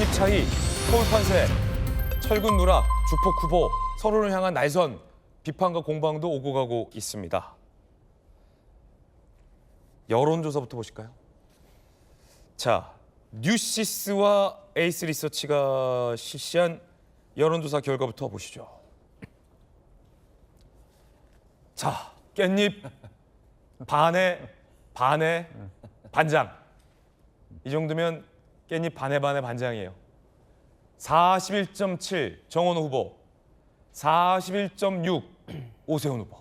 득표율 차이, 서울 판세, 철근 누락, 주폭 후보, 서로를 향한 날선, 비판과 공방도 오고 가고 있습니다. 여론조사부터 보실까요? 자, 뉴시스와 에이스 리서치가 실시한 여론조사 결과부터 보시죠. 자, 깻잎 반에 반장. 이 정도면 깻잎 반에 반장이에요. 41.7 정원호 후보, 41.6 오세훈 후보.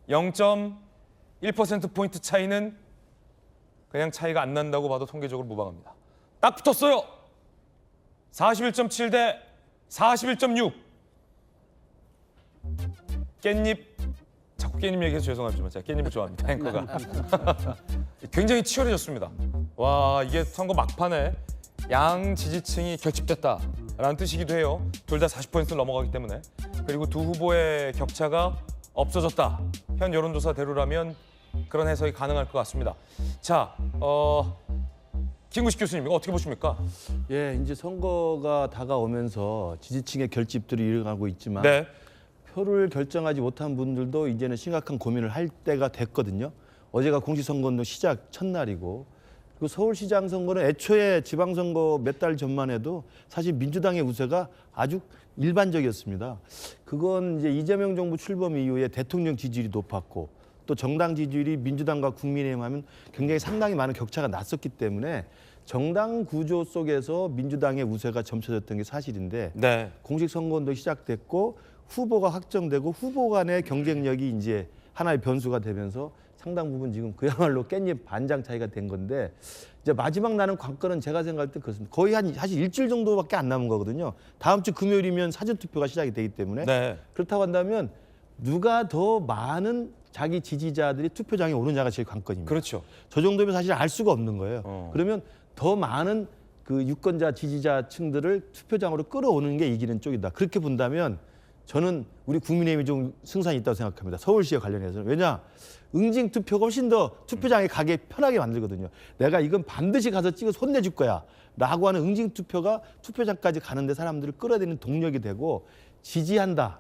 0.1%포인트 차이는 그냥 차이가 안 난다고 봐도 통계적으로 무방합니다. 딱 붙었어요. 41.7 대 41.6. 깻잎, 자꾸 깻잎 얘기해서 죄송하지만 제가 깻잎을 좋아합니다. 앵커가. 굉장히 치열해졌습니다. 와, 이게 선거 막판에 양 지지층이 결집됐다라는 뜻이기도 해요. 둘 다 40%를 넘어가기 때문에. 그리고 두 후보의 격차가 없어졌다. 현 여론조사대로라면 그런 해석이 가능할 것 같습니다. 자, 김구식 교수님, 이거 어떻게 보십니까? 예, 이제 선거가 다가오면서 지지층의 결집들이 일어나고 있지만 네. 표를 결정하지 못한 분들도 이제는 심각한 고민을 할 때가 됐거든요. 어제가 공식선거운동 시작 첫날이고, 그리고 서울시장 선거는 애초에 지방선거 몇 달 전만 해도 사실 민주당의 우세가 아주 일반적이었습니다. 그건 이제 이재명 정부 출범 이후에 대통령 지지율이 높았고 또 정당 지지율이 민주당과 국민의힘 하면 굉장히 상당히 많은 격차가 났었기 때문에 정당 구조 속에서 민주당의 우세가 점쳐졌던 게 사실인데 네. 공식 선거운동 시작됐고 후보가 확정되고 후보 간의 경쟁력이 이제 하나의 변수가 되면서 상당 부분 지금 그야말로 깻잎 반장 차이가 된 건데, 이제 마지막 나는 관건은 제가 생각할 때 그렇습니다. 거의 한 사실 일주일 정도밖에 안 남은 거거든요. 다음 주 금요일이면 사전투표가 시작이 되기 때문에 네. 그렇다고 한다면 누가 더 많은 자기 지지자들이 투표장에 오느냐가 제일 관건입니다. 그렇죠. 저 정도면 사실 알 수가 없는 거예요. 그러면 더 많은 그 유권자 지지자층들을 투표장으로 끌어오는 게 이기는 쪽이다. 그렇게 본다면 저는 우리 국민의힘이 좀 승산이 있다고 생각합니다. 서울시와 관련해서는. 왜냐? 응징 투표가 훨씬 더 투표장에 가기 편하게 만들거든요. 내가 이건 반드시 가서 찍어서 혼내줄 거야 라고 하는 응징 투표가 투표장까지 가는데 사람들을 끌어들이는 동력이 되고, 지지한다,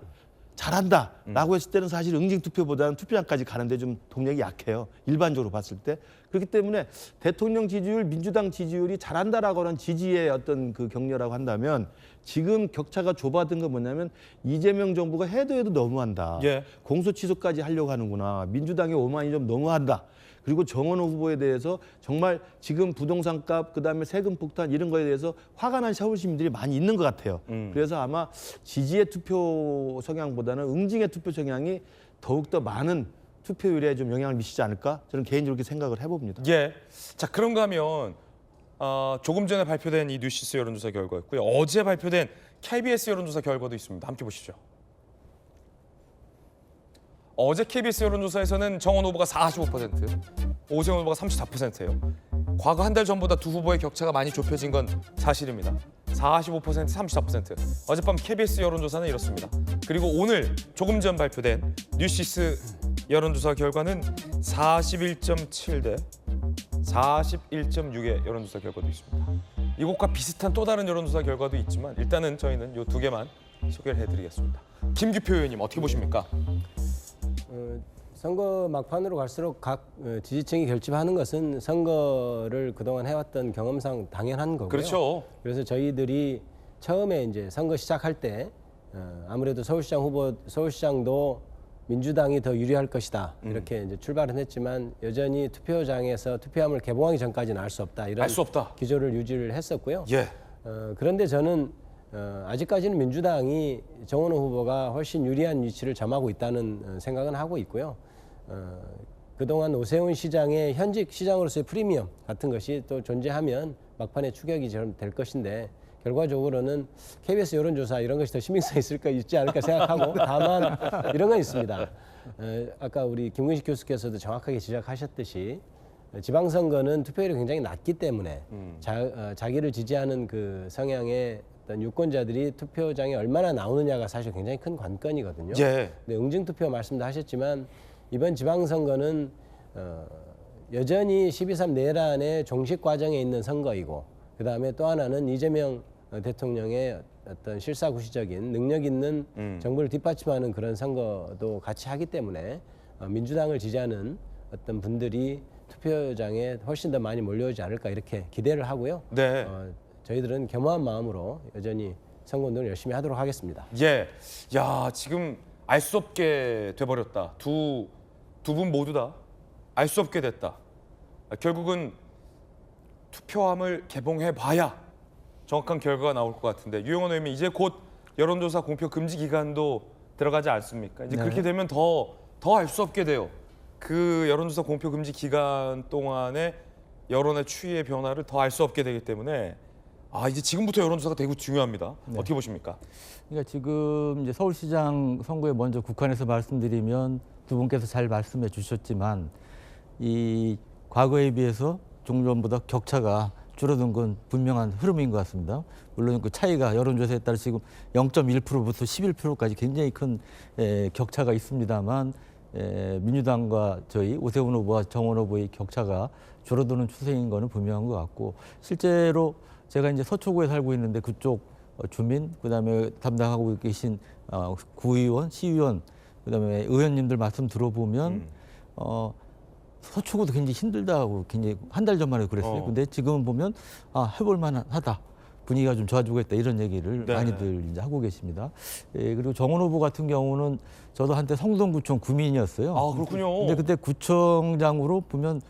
잘한다 라고 했을 때는 사실 응징 투표보다는 투표장까지 가는데 좀 동력이 약해요. 일반적으로 봤을 때. 그렇기 때문에 대통령 지지율, 민주당 지지율이 잘한다라고 하는 지지의 어떤 그 격려라고 한다면, 지금 격차가 좁아든 건 뭐냐면 이재명 정부가 해도 너무한다. 예. 공소 취소까지 하려고 하는구나. 민주당의 오만이 좀 너무한다. 그리고 정원호 후보에 대해서 정말 지금 부동산값, 그다음에 세금 폭탄 이런 거에 대해서 화가 난 서울 시민들이 많이 있는 것 같아요. 그래서 아마 지지의 투표 성향보다는 응징의 투표 성향이 더욱더 많은 투표율에 좀 영향을 미치지 않을까? 저는 개인적으로 그렇게 생각을 해봅니다. 예. 자, 그런가 하면 조금 전에 발표된 이 뉴시스 여론조사 결과였고요. 어제 발표된 KBS 여론조사 결과도 있습니다. 함께 보시죠. 어제 KBS 여론조사에서는 정원 후보가 45%, 오세훈 후보가 34%예요. 과거 한 달 전보다 두 후보의 격차가 많이 좁혀진 건 사실입니다. 45%, 34%. 어젯밤 KBS 여론조사는 이렇습니다. 그리고 오늘 조금 전 발표된 뉴시스 여론조사 결과는 41.7 대 41.6의 여론조사 결과도 있습니다. 이것과 비슷한 또 다른 여론조사 결과도 있지만 일단은 저희는 이 두 개만 소개를 해드리겠습니다. 김규표 의원님 어떻게 보십니까? 선거 막판으로 갈수록 각 지지층이 결집하는 것은 선거를 그동안 해왔던 경험상 당연한 거고요. 그렇죠. 그래서 저희들이 처음에 이제 선거 시작할 때 아무래도 서울시장도 민주당이 더 유리할 것이다 이렇게 이제 출발은 했지만 여전히 투표장에서 투표함을 개봉하기 전까지는 알 수 없다 이런 알 수 없다. 기조를 유지를 했었고요. 예. 그런데 저는 아직까지는 민주당이 정원호 후보가 훨씬 유리한 위치를 점하고 있다는 생각은 하고 있고요. 그동안 오세훈 시장의 현직 시장으로서의 프리미엄 같은 것이 또 존재하면 막판에 추격이 될 것인데 결과적으로는 KBS 여론조사 이런 것이 더 신빙성이 있지 않을까 생각하고 다만 이런 건 있습니다. 아까 우리 김근식 교수께서도 정확하게 지적하셨듯이 지방선거는 투표율이 굉장히 낮기 때문에 자기를 지지하는 그 성향의 어떤 유권자들이 투표장에 얼마나 나오느냐가 사실 굉장히 큰 관건이거든요. 예. 네, 응징투표 말씀도 하셨지만 이번 지방선거는 여전히 12.3 내란의 종식 과정에 있는 선거이고 그다음에 또 하나는 이재명 대통령의 어떤 실사구시적인 능력 있는 정부를 뒷받침하는 그런 선거도 같이 하기 때문에 민주당을 지지하는 어떤 분들이 투표장에 훨씬 더 많이 몰려오지 않을까 이렇게 기대를 하고요. 네. 저희들은 겸허한 마음으로 여전히 선거운동을 열심히 하도록 하겠습니다. 예. 야, 지금 알 수 없게 돼버렸다. 두 분 모두 다 알 수 없게 됐다. 결국은 투표함을 개봉해봐야 정확한 결과가 나올 것 같은데 유영원 의원님 이제 곧 여론조사 공표 금지 기간도 들어가지 않습니까? 이제 네. 그렇게 되면 더 알 수 없게 돼요. 그 여론조사 공표 금지 기간 동안에 여론의 추이의 변화를 더 알 수 없게 되기 때문에 이제 지금부터 여론조사가 되게 중요합니다. 네. 어떻게 보십니까? 그러니까 지금 이제 서울시장 선거에 먼저 국한해서 말씀드리면 두 분께서 잘 말씀해 주셨지만 이 과거에 비해서 종전보다 격차가 줄어든 건 분명한 흐름인 것 같습니다. 물론 그 차이가 여론조사에 따라 지금 0.1%부터 11%까지 굉장히 큰 격차가 있습니다만 민주당과 저희 오세훈 후보와 정원 후보의 격차가 줄어드는 추세인 거는 분명한 것 같고 실제로 제가 이제 서초구에 살고 있는데 그쪽 주민 그다음에 담당하고 계신 구의원, 시의원 그다음에 의원님들 말씀 들어보면 서초구도 굉장히 힘들다고 굉장히 한 달 전만 해도 그랬어요. 근데 지금은 보면 해볼 만하다. 분위기가 좀 좋아지고 있다 이런 얘기를 네. 많이들 이제 하고 계십니다. 그리고 정원 후보 같은 경우는 저도 한때 성동구청 구민이었어요. 그렇군요. 근데 그때 구청장으로 보면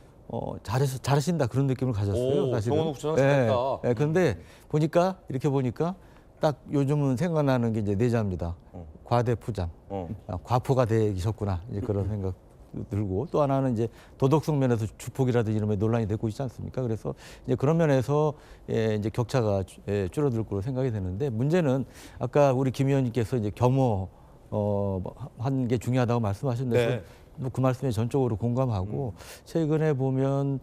잘하신다 그런 느낌을 가졌어요. 사실은. 정원 후보 잘했다. 그런데 보니까 이렇게 보니까 딱 요즘은 생각나는 게 이제 내자입니다. 과대포장, 과포가 되셨구나 이제 그런 생각. 들고 또 하나는 이제 도덕성 면에서 주폭이라든지 이런 게 논란이 되고 있지 않습니까? 그래서 이제 그런 면에서 이제 격차가 줄어들 거로 생각이 되는데 문제는 아까 우리 김 의원님께서 이제 겸허 한 게 중요하다고 말씀하셨는데 네. 뭐 그 말씀에 전적으로 공감하고 최근에 보면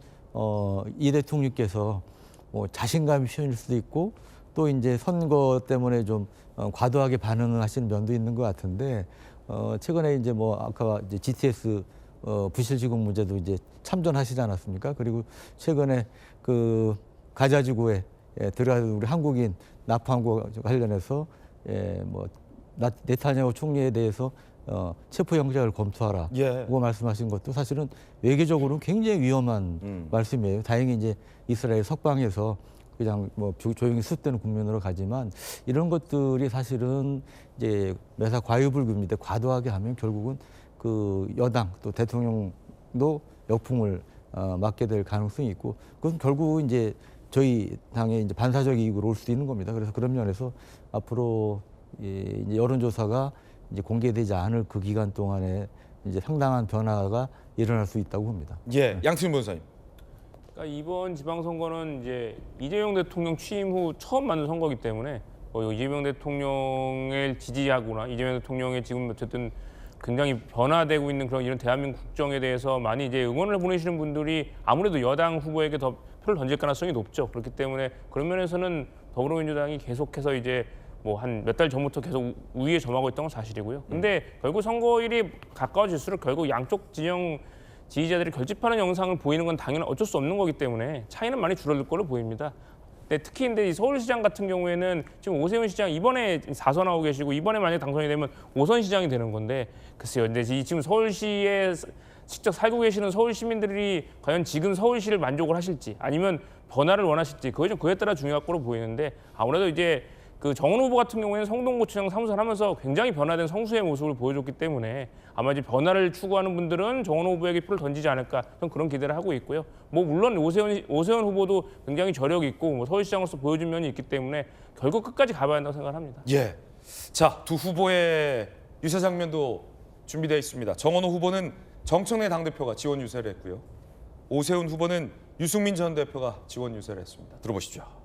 이 대통령께서 뭐 자신감이 표현일 수도 있고 또 이제 선거 때문에 좀 과도하게 반응을 하시는 면도 있는 것 같은데 최근에 이제 뭐 아까 이제 GTS 부실지급 문제도 이제 참전하시지 않았습니까? 그리고 최근에 그 가자지구에 들어간 우리 한국인 납포함과 관련해서 뭐 네타냐후 총리에 대해서 체포 영장을 검토하라. 그거 말씀하신 것도 사실은 외교적으로 굉장히 위험한 말씀이에요. 다행히 이제 이스라엘 석방에서 그냥 뭐 조용히 수습되는 국면으로 가지만 이런 것들이 사실은 이제 매사 과유불급인데 과도하게 하면 결국은 그 여당 또 대통령도 역풍을 맞게 될 가능성이 있고 그건 결국은 이제 저희 당의 이제 반사적 이익으로 올 수도 있는 겁니다. 그래서 그런 면에서 앞으로 이제 여론조사가 이제 공개되지 않을 그 기간 동안에 이제 상당한 변화가 일어날 수 있다고 봅니다. 예, 양팀 변호사님. 그러니까 이번 지방선거는 이제 이재명 대통령 취임 후 처음 만든 선거이기 때문에 이재명 대통령을 지지하거나 이재명 대통령의 지금 어쨌든 굉장히 변화되고 있는 그런 이런 대한민국 국정에 대해서 많이 이제 응원을 보내시는 분들이 아무래도 여당 후보에게 더 표를 던질 가능성이 높죠. 그렇기 때문에 그런 면에서는 더불어민주당이 계속해서 이제 뭐 한 몇 달 전부터 계속 우위에 점하고 있던 건 사실이고요. 근데 결국 선거일이 가까워질수록 결국 양쪽 진영 지지자들이 결집하는 영상을 보이는 건 당연히 어쩔 수 없는 거기 때문에 차이는 많이 줄어들 걸로 보입니다. 특히 근데 이 서울시장 같은 경우에는 지금 오세훈 시장 이번에 4선하고 계시고 이번에 만약 당선이 되면 5선 시장이 되는 건데 글쎄요. 근데 지금 서울시에 직접 살고 계시는 서울 시민들이 과연 지금 서울시를 만족을 하실지 아니면 변화를 원하실지 그거에 따라 중요할 거로 보이는데 아무래도 이제 그 정원 후보 같은 경우에는 성동구청장 사무소를 하면서 굉장히 변화된 성수의 모습을 보여줬기 때문에 아마 이제 변화를 추구하는 분들은 정원 후보에게 표를 던지지 않을까 저는 그런 기대를 하고 있고요. 뭐 물론 오세훈 후보도 굉장히 저력 있고 뭐 서울시장으로서 보여준 면이 있기 때문에 결국 끝까지 가봐야 한다고 생각합니다. 예. 자, 두 후보의 유세 장면도 준비되어 있습니다. 정원호 후보는 정청래 당대표가 지원 유세를 했고요. 오세훈 후보는 유승민 전 대표가 지원 유세를 했습니다. 들어보시죠.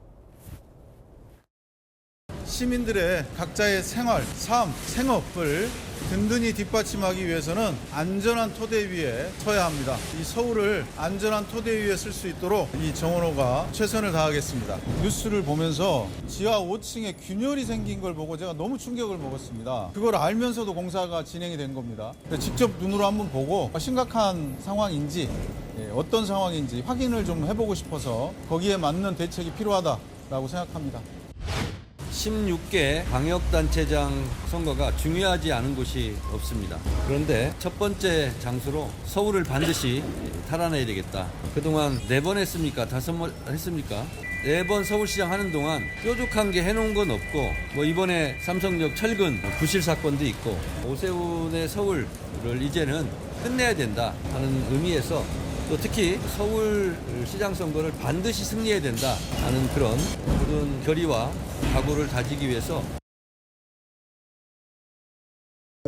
시민들의 각자의 생활, 삶, 생업을 든든히 뒷받침하기 위해서는 안전한 토대 위에 서야 합니다. 이 서울을 안전한 토대 위에 쓸 수 있도록 이 정원호가 최선을 다하겠습니다. 뉴스를 보면서 지하 5층에 균열이 생긴 걸 보고 제가 너무 충격을 먹었습니다. 그걸 알면서도 공사가 진행이 된 겁니다. 직접 눈으로 한번 보고 심각한 상황인지 어떤 상황인지 확인을 좀 해보고 싶어서 거기에 맞는 대책이 필요하다라고 생각합니다. 16개 광역단체장 선거가 중요하지 않은 곳이 없습니다. 그런데 첫 번째 장소로 서울을 반드시 탈환해야 되겠다. 그동안 4번 했습니까? 5번 했습니까? 4번 서울시장 하는 동안 뾰족한 게 해놓은 건 없고 뭐 이번에 삼성역 철근 부실 사건도 있고 오세훈의 서울을 이제는 끝내야 된다 하는 의미에서 또 특히 서울시장 선거를 반드시 승리해야 된다 하는 그런 결의와 각오를 다지기 위해서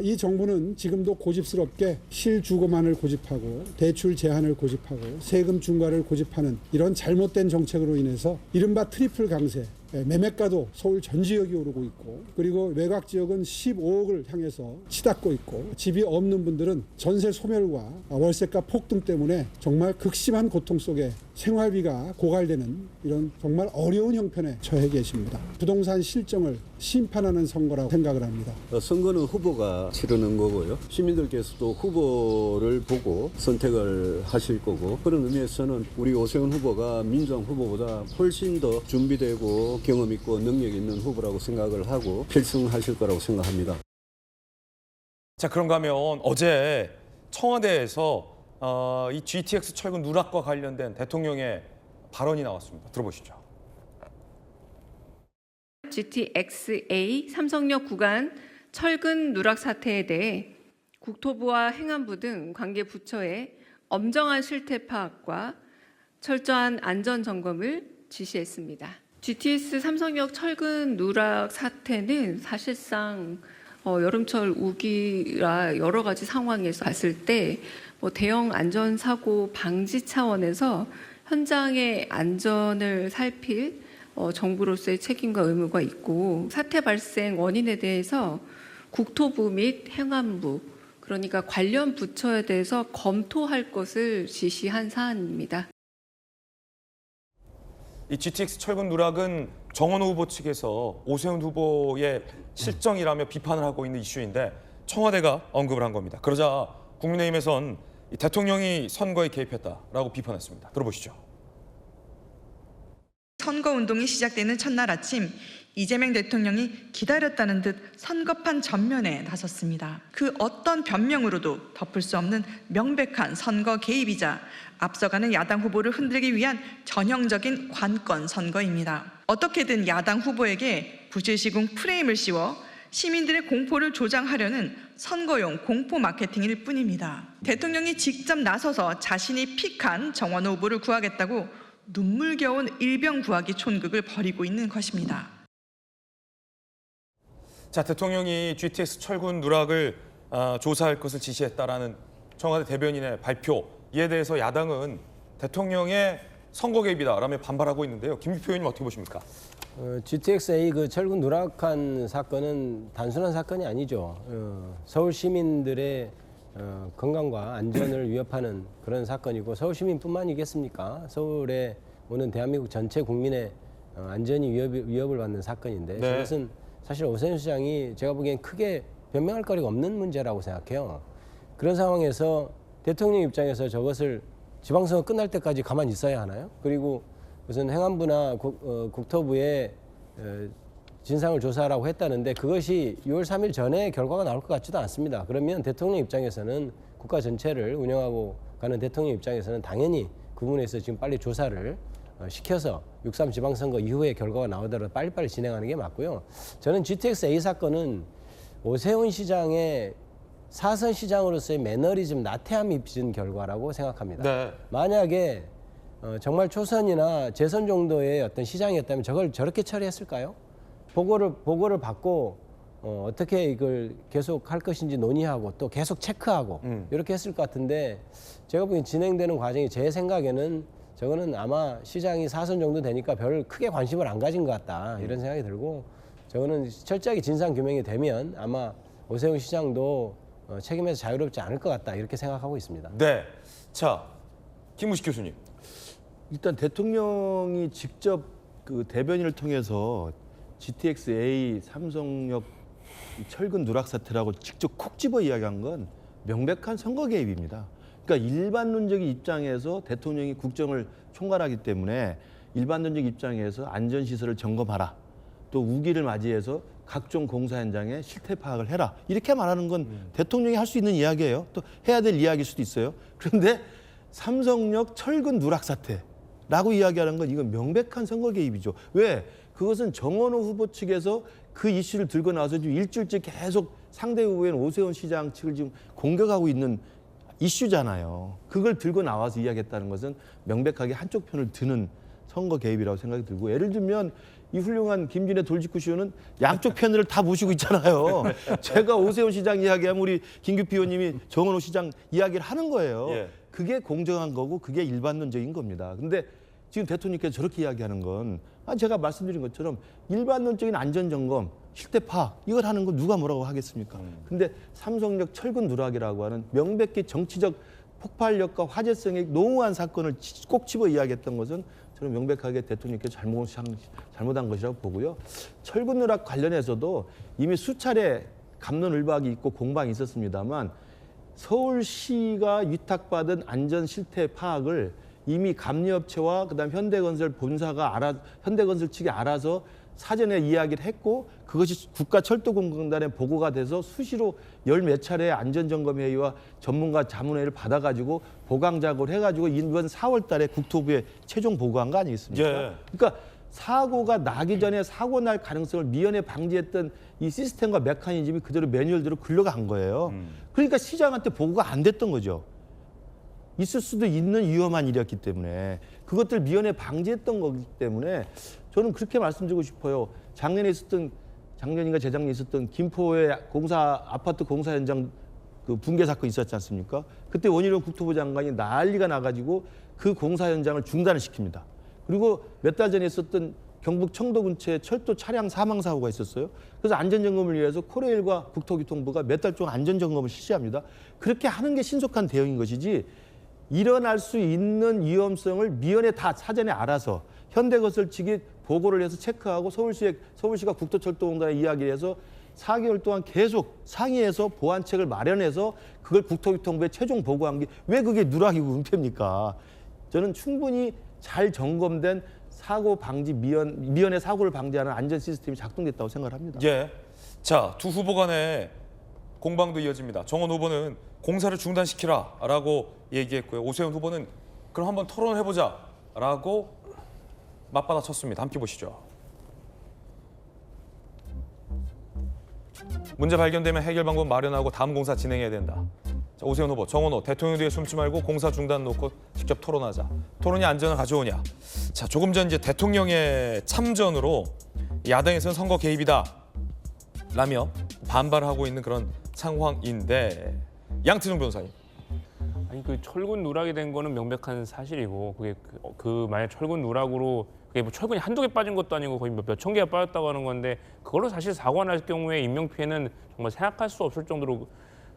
이 정부는 지금도 고집스럽게 실주거만을 고집하고 대출 제한을 고집하고 세금 중과를 고집하는 이런 잘못된 정책으로 인해서 이른바 트리플 강세, 매매가도 서울 전 지역이 오르고 있고 그리고 외곽 지역은 15억을 향해서 치닫고 있고 집이 없는 분들은 전세 소멸과 월세가 폭등 때문에 정말 극심한 고통 속에 생활비가 고갈되는 이런 정말 어려운 형편에 처해 계십니다. 부동산 실정을 심판하는 선거라고 생각을 합니다. 선거는 후보가 치르는 거고요. 시민들께서도 후보를 보고 선택을 하실 거고 그런 의미에서는 우리 오세훈 후보가 민주당 후보보다 훨씬 더 준비되고 경험 있고 능력 있는 후보라고 생각을 하고 필승하실 거라고 생각합니다. 자, 그런가 하면 어제 청와대에서 이 GTX 철근 누락과 관련된 대통령의 발언이 나왔습니다. 들어보시죠. GTX-A 삼성역 구간 철근 누락 사태에 대해 국토부와 행안부 등 관계 부처에 엄정한 실태 파악과 철저한 안전 점검을 지시했습니다. GTX 삼성역 철근 누락 사태는 사실상 여름철 우기라 여러 가지 상황에서 봤을 때 대형 안전사고 방지 차원에서 현장의 안전을 살필 정부로서의 책임과 의무가 있고 사태 발생 원인에 대해서 국토부 및 행안부 그러니까 관련 부처에 대해서 검토할 것을 지시한 사안입니다. 이 GTX 철근 누락은 정원호 후보 측에서 오세훈 후보의 실정이라며 비판을 하고 있는 이슈인데 청와대가 언급을 한 겁니다. 그러자 국민의힘에선 이 대통령이 선거에 개입했다라고 비판했습니다. 들어보시죠. 선거운동이 시작되는 첫날 아침 이재명 대통령이 기다렸다는 듯 선거판 전면에 나섰습니다. 그 어떤 변명으로도 덮을 수 없는 명백한 선거 개입이자 앞서가는 야당 후보를 흔들기 위한 전형적인 관건 선거입니다. 어떻게든 야당 후보에게 부실시궁 프레임을 씌워 시민들의 공포를 조장하려는 선거용 공포 마케팅일 뿐입니다. 대통령이 직접 나서서 자신이 픽한 정원호 후보를 구하겠다고 눈물겨운 일병 구하기 촌극을 벌이고 있는 것입니다. 자, 대통령이 GTX 철근 누락을 조사할 것을 지시했다라는 청와대 대변인의 발표, 이에 대해서 야당은 대통령의 선거 개입이다라며 반발하고 있는데요. 김기표 의원님 어떻게 보십니까? GTX-A 그 철근 누락한 사건은 단순한 사건이 아니죠. 서울 시민들의 건강과 안전을 위협하는 그런 사건이고 서울 시민뿐만이겠습니까? 서울에 오는 대한민국 전체 국민의 안전이 위협을 받는 사건인데 네. 이것은 사실 오세훈 시장이 제가 보기엔 크게 변명할 거리가 없는 문제라고 생각해요. 그런 상황에서 대통령 입장에서 저것을 지방선거 끝날 때까지 가만히 있어야 하나요? 그리고 무슨 행안부나 국토부에 진상을 조사하라고 했다는데 그것이 6월 3일 전에 결과가 나올 것 같지도 않습니다. 그러면 대통령 입장에서는 국가 전체를 운영하고 가는 대통령 입장에서는 당연히 그 부분에서 지금 빨리 조사를 시켜서 6.3 지방선거 이후에 결과가 나오더라도 빨리빨리 진행하는 게 맞고요. 저는 GTX-A 사건은 오세훈 시장의 사선 시장으로서의 매너리즘 나태함이 빚은 결과라고 생각합니다. 네. 만약에 정말 초선이나 재선 정도의 어떤 시장이었다면 저걸 저렇게 처리했을까요? 보고를 받고 어떻게 이걸 계속 할 것인지 논의하고 또 계속 체크하고 이렇게 했을 것 같은데 제가 보기엔 진행되는 과정이 제 생각에는 저거는 아마 시장이 4선 정도 되니까 별 크게 관심을 안 가진 것 같다 이런 생각이 들고 저거는 철저하게 진상 규명이 되면 아마 오세훈 시장도 책임에서 자유롭지 않을 것 같다 이렇게 생각하고 있습니다. 네. 자, 김무식 교수님. 일단 대통령이 직접 그 대변인을 통해서 GTX-A 삼성역 철근 누락 사태라고 직접 콕 집어 이야기한 건 명백한 선거 개입입니다. 그러니까 일반론적인 입장에서 대통령이 국정을 총괄하기 때문에 일반론적 입장에서 안전시설을 점검하라. 또 우기를 맞이해서 각종 공사 현장의 실태 파악을 해라. 이렇게 말하는 건 대통령이 할 수 있는 이야기예요. 또 해야 될 이야기일 수도 있어요. 그런데 삼성역 철근 누락 사태라고 이야기하는 건 이건 명백한 선거 개입이죠. 왜? 그것은 정원호 후보 측에서 그 이슈를 들고 나와서 지금 일주일째 계속 상대 후보인 오세훈 시장 측을 지금 공격하고 있는 이슈잖아요. 그걸 들고 나와서 이야기했다는 것은 명백하게 한쪽 편을 드는 선거 개입이라고 생각이 들고, 예를 들면 이 훌륭한 김진애 돌직구쇼는 양쪽 편을 다 모시고 있잖아요. 제가 오세훈 시장 이야기하면 우리 김규표 의원님이 정원호 시장 이야기를 하는 거예요. 예. 그게 공정한 거고 그게 일반론적인 겁니다. 근데 지금 대통령께서 저렇게 이야기하는 건 제가 말씀드린 것처럼 일반론적인 안전점검, 실태 파악 이걸 하는 건 누가 뭐라고 하겠습니까? 근데 삼성역 철근 누락이라고 하는 명백히 정치적 폭발력과 화제성이 농후한 사건을 꼭 집어 이야기했던 것은 저는 명백하게 대통령께서 잘못한 것이라고 보고요. 철근 누락 관련해서도 이미 수차례 갑론을박이 있고 공방이 있었습니다만 서울시가 위탁받은 안전 실태 파악을 이미 감리업체와 그다음 현대건설 본사가 현대건설 측이 알아서 사전에 이야기를 했고, 그것이 국가철도공단에 보고가 돼서 수시로 열 몇 차례 안전점검회의와 전문가 자문회의를 받아가지고 보강 작업을 해가지고 이번 4월 달에 국토부에 최종 보고한 거 아니겠습니까? 예. 그러니까 사고가 나기 전에 사고 날 가능성을 미연에 방지했던 이 시스템과 메커니즘이 그대로 매뉴얼대로 굴러간 거예요. 그러니까 시장한테 보고가 안 됐던 거죠. 있을 수도 있는 위험한 일이었기 때문에 그것들 미연에 방지했던 거기 때문에 저는 그렇게 말씀드리고 싶어요. 작년인가 재작년에 있었던 김포의 아파트 공사 현장 그 붕괴 사건 있었지 않습니까? 그때 원희룡 국토부 장관이 난리가 나가지고 그 공사 현장을 중단을 시킵니다. 그리고 몇 달 전에 있었던 경북 청도 근처에 철도 차량 사망 사고가 있었어요. 그래서 안전점검을 위해서 코레일과 국토교통부가 몇 달 동안 안전점검을 실시합니다. 그렇게 하는 게 신속한 대응인 것이지, 일어날 수 있는 위험성을 미연에 다 사전에 알아서 현대건설 측이 보고를 해서 체크하고 서울시가 국토철도공단에 이야기를 해서 4개월 동안 계속 상의해서 보완책을 마련해서 그걸 국토교통부에 최종 보고한 게 왜 그게 누락이고 은폐입니까? 저는 충분히 잘 점검된 사고 방지 미연의 사고를 방지하는 안전 시스템이 작동됐다고 생각을 합니다. 예. 자, 두 후보 간에 공방도 이어집니다. 정원 후보는 공사를 중단시키라라고 얘기했고요. 오세훈 후보는 그럼 한번 토론해보자라고 맞받아쳤습니다. 함께 보시죠. 문제 발견되면 해결 방법 마련하고 다음 공사 진행해야 된다. 자, 오세훈 후보, 정원호, 대통령 뒤에 숨지 말고 공사 중단 놓고 직접 토론하자. 토론이 안전을 가져오냐. 자, 조금 전 이제 대통령의 참전으로 야당에서는 선거 개입이다 라며 반발하고 있는 그런 상황인데, 양태종 변호사님. 아니 그 철근 누락이 된 거는 명백한 사실이고, 그게 그 만약 철근 누락으로 그게 뭐 철근이 한두 개 빠진 것도 아니고 거의 몇천 개가 빠졌다고 하는 건데, 그걸로 사실 사고가 날 경우에 인명 피해는 정말 생각할 수 없을 정도로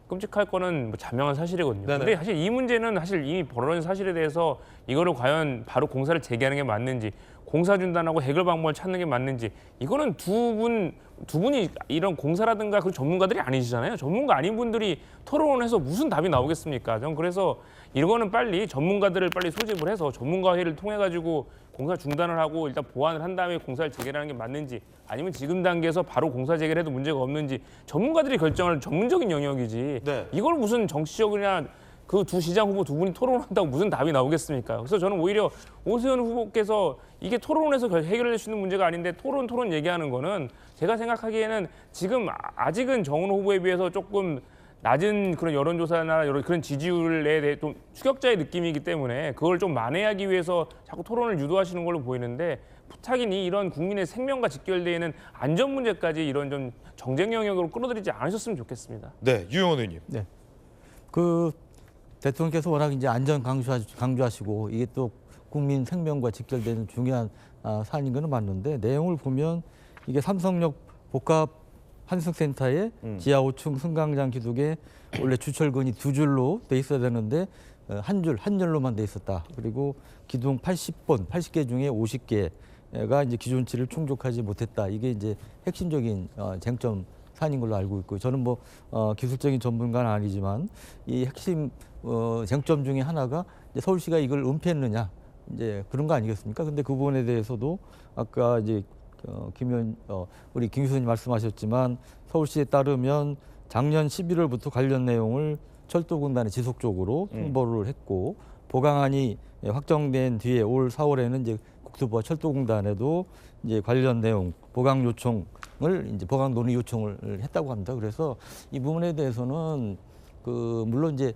끔찍할 거는 뭐 자명한 사실이거든요. 네네. 근데 사실 이 문제는 사실 이미 벌어진 사실에 대해서 이거를 과연 바로 공사를 재개하는 게 맞는지, 공사 중단하고 해결 방법을 찾는 게 맞는지, 이거는 두 분이 이런 공사라든가 그 전문가들이 아니시잖아요. 전문가 아닌 분들이 토론을 해서 무슨 답이 나오겠습니까? 저는 그래서 이거는 빨리 전문가들을 빨리 소집을 해서 전문가 회의를 통해 가지고 공사 중단을 하고 일단 보완을 한 다음에 공사를 재개하는 게 맞는지, 아니면 지금 단계에서 바로 공사 재개를 해도 문제가 없는지 전문가들이 결정할 전문적인 영역이지. 네. 이걸 무슨 정치적이냐, 그 두 시장 후보 두 분이 토론한다고 무슨 답이 나오겠습니까? 그래서 저는 오히려 오세훈 후보께서 이게 토론에서 해결될 수 있는 문제가 아닌데 토론 얘기하는 거는 제가 생각하기에는 지금 아직은 정원호 후보에 비해서 조금 낮은 그런 여론조사나 그런 지지율에 대해 좀 추격자의 느낌이기 때문에 그걸 좀 만회하기 위해서 자꾸 토론을 유도하시는 걸로 보이는데, 부탁이니 이런 국민의 생명과 직결되어 있는 안전 문제까지 이런 좀 정쟁 영역으로 끌어들이지 않으셨으면 좋겠습니다. 네, 유영원 의원님. 네. 그 대통령께서 워낙 이제 안전 강조하시고 이게 또 국민 생명과 직결되는 중요한 사안인 거는 맞는데, 내용을 보면 이게 삼성역 복합 환승센터에 지하 5층 승강장 기둥에 원래 주철근이 두 줄로 돼 있어야 되는데 한 줄로만 돼 있었다. 그리고 기둥 80개 중에 50개가 이제 기존치를 충족하지 못했다. 이게 이제 핵심적인 쟁점 사안인 걸로 알고 있고 저는 뭐 기술적인 전문가는 아니지만 이 핵심 쟁점 중에 하나가 이제 서울시가 이걸 은폐했느냐 이제 그런 거 아니겠습니까? 근데 그 부분에 대해서도 아까 이제 우리 김 교수님 말씀하셨지만 서울시에 따르면 작년 11월부터 관련 내용을 철도공단에 지속적으로 통보를 했고 보강안이 확정된 뒤에 올 4월에는 이제 국토부와 철도공단에도 이제 관련 내용 보강 요청을 이제 보강 논의 요청을 했다고 합니다. 그래서 이 부분에 대해서는 물론 이제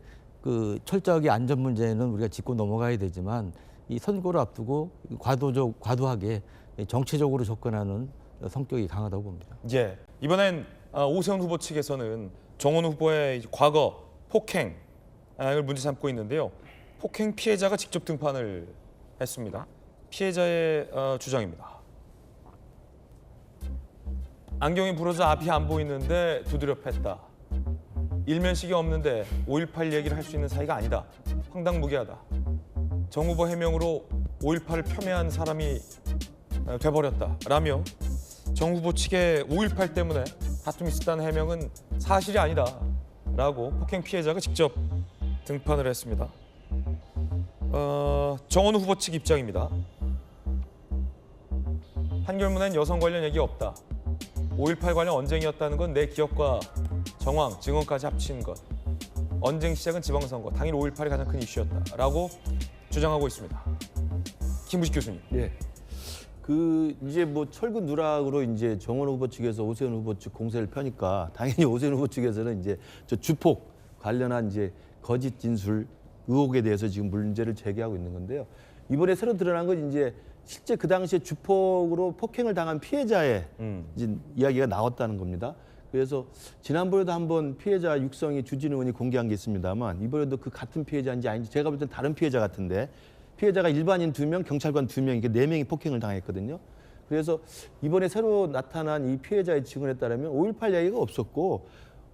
철저하게 안전 문제는 우리가 짚고 넘어가야 되지만 이 선거를 앞두고 과도하게 정치적으로 접근하는 성격이 강하다고 봅니다. 예. 이번엔 오세훈 후보 측에서는 정원호 후보의 과거 폭행을 문제 삼고 있는데요. 폭행 피해자가 직접 등판을 했습니다. 피해자의 주장입니다. 안경이 부러져 앞이 안 보이는데 두드려 팼다. 일면식이 없는데 5.18 얘기를 할 수 있는 사이가 아니다. 황당무계하다. 정 후보 해명으로 5.18을 폄훼한 사람이 돼버렸다. 라며 정 후보 측의 5.18 때문에 다툼이 있었다는 해명은 사실이 아니다. 라고 폭행 피해자가 직접 등판을 했습니다. 정원우 후보 측 입장입니다. 판결문엔 여성 관련 얘기 없다. 5.18 관련 언쟁이었다는 건 내 기억과 정황, 증언까지 합친 것. 언쟁 시작은 지방선거, 당일 5.18이 가장 큰 이슈였다라고 주장하고 있습니다. 김부식 교수님. 네. 이제 뭐 철근 누락으로 이제 정원 후보 측에서 오세훈 후보 측 공세를 펴니까 당연히 오세훈 후보 측에서는 이제 저 주폭 관련한 이제 거짓 진술 의혹에 대해서 지금 문제를 제기하고 있는 건데요. 이번에 새로 드러난 건 이제 실제 그 당시에 주폭으로 폭행을 당한 피해자의 이제 이야기가 나왔다는 겁니다. 그래서 지난번에도 한번 피해자 육성이 주진 의원이 공개한 게 있습니다만 이번에도 그 같은 피해자인지 아닌지 제가 볼 땐 다른 피해자 같은데 피해자가 일반인 2명, 경찰관 2명, 이렇게 4명이 폭행을 당했거든요. 그래서 이번에 새로 나타난 이 피해자의 증언에 따르면 5.18 이야기가 없었고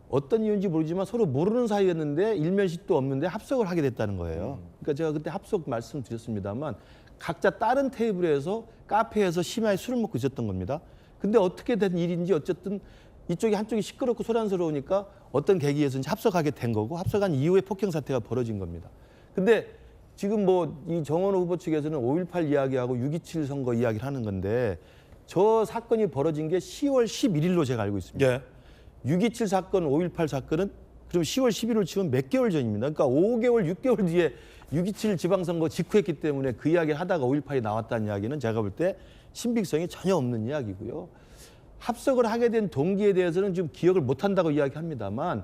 어떤 이유인지 모르지만 서로 모르는 사이였는데 일면식도 없는데 합석을 하게 됐다는 거예요. 그러니까 제가 그때 합석 말씀드렸습니다만 각자 다른 테이블에서 카페에서 심야에 술을 먹고 있었던 겁니다. 근데 어떻게 된 일인지 어쨌든 이쪽이 한쪽이 시끄럽고 소란스러우니까 어떤 계기에서인지 합석하게 된 거고 합석한 이후에 폭행 사태가 벌어진 겁니다. 근데 지금 뭐 이 정원호 후보 측에서는 5.18 이야기하고 6.27 선거 이야기를 하는 건데 저 사건이 벌어진 게 10월 11일로 제가 알고 있습니다. 예. 6.27 사건, 5.18 사건은 그럼 10월 11일 치면 몇 개월 전입니다. 그러니까 5개월, 6개월 뒤에 6.27 지방선거 직후했기 때문에 그 이야기를 하다가 5.18이 나왔다는 이야기는 제가 볼 때 신빙성이 전혀 없는 이야기고요. 합석을 하게 된 동기에 대해서는 좀 기억을 못한다고 이야기합니다만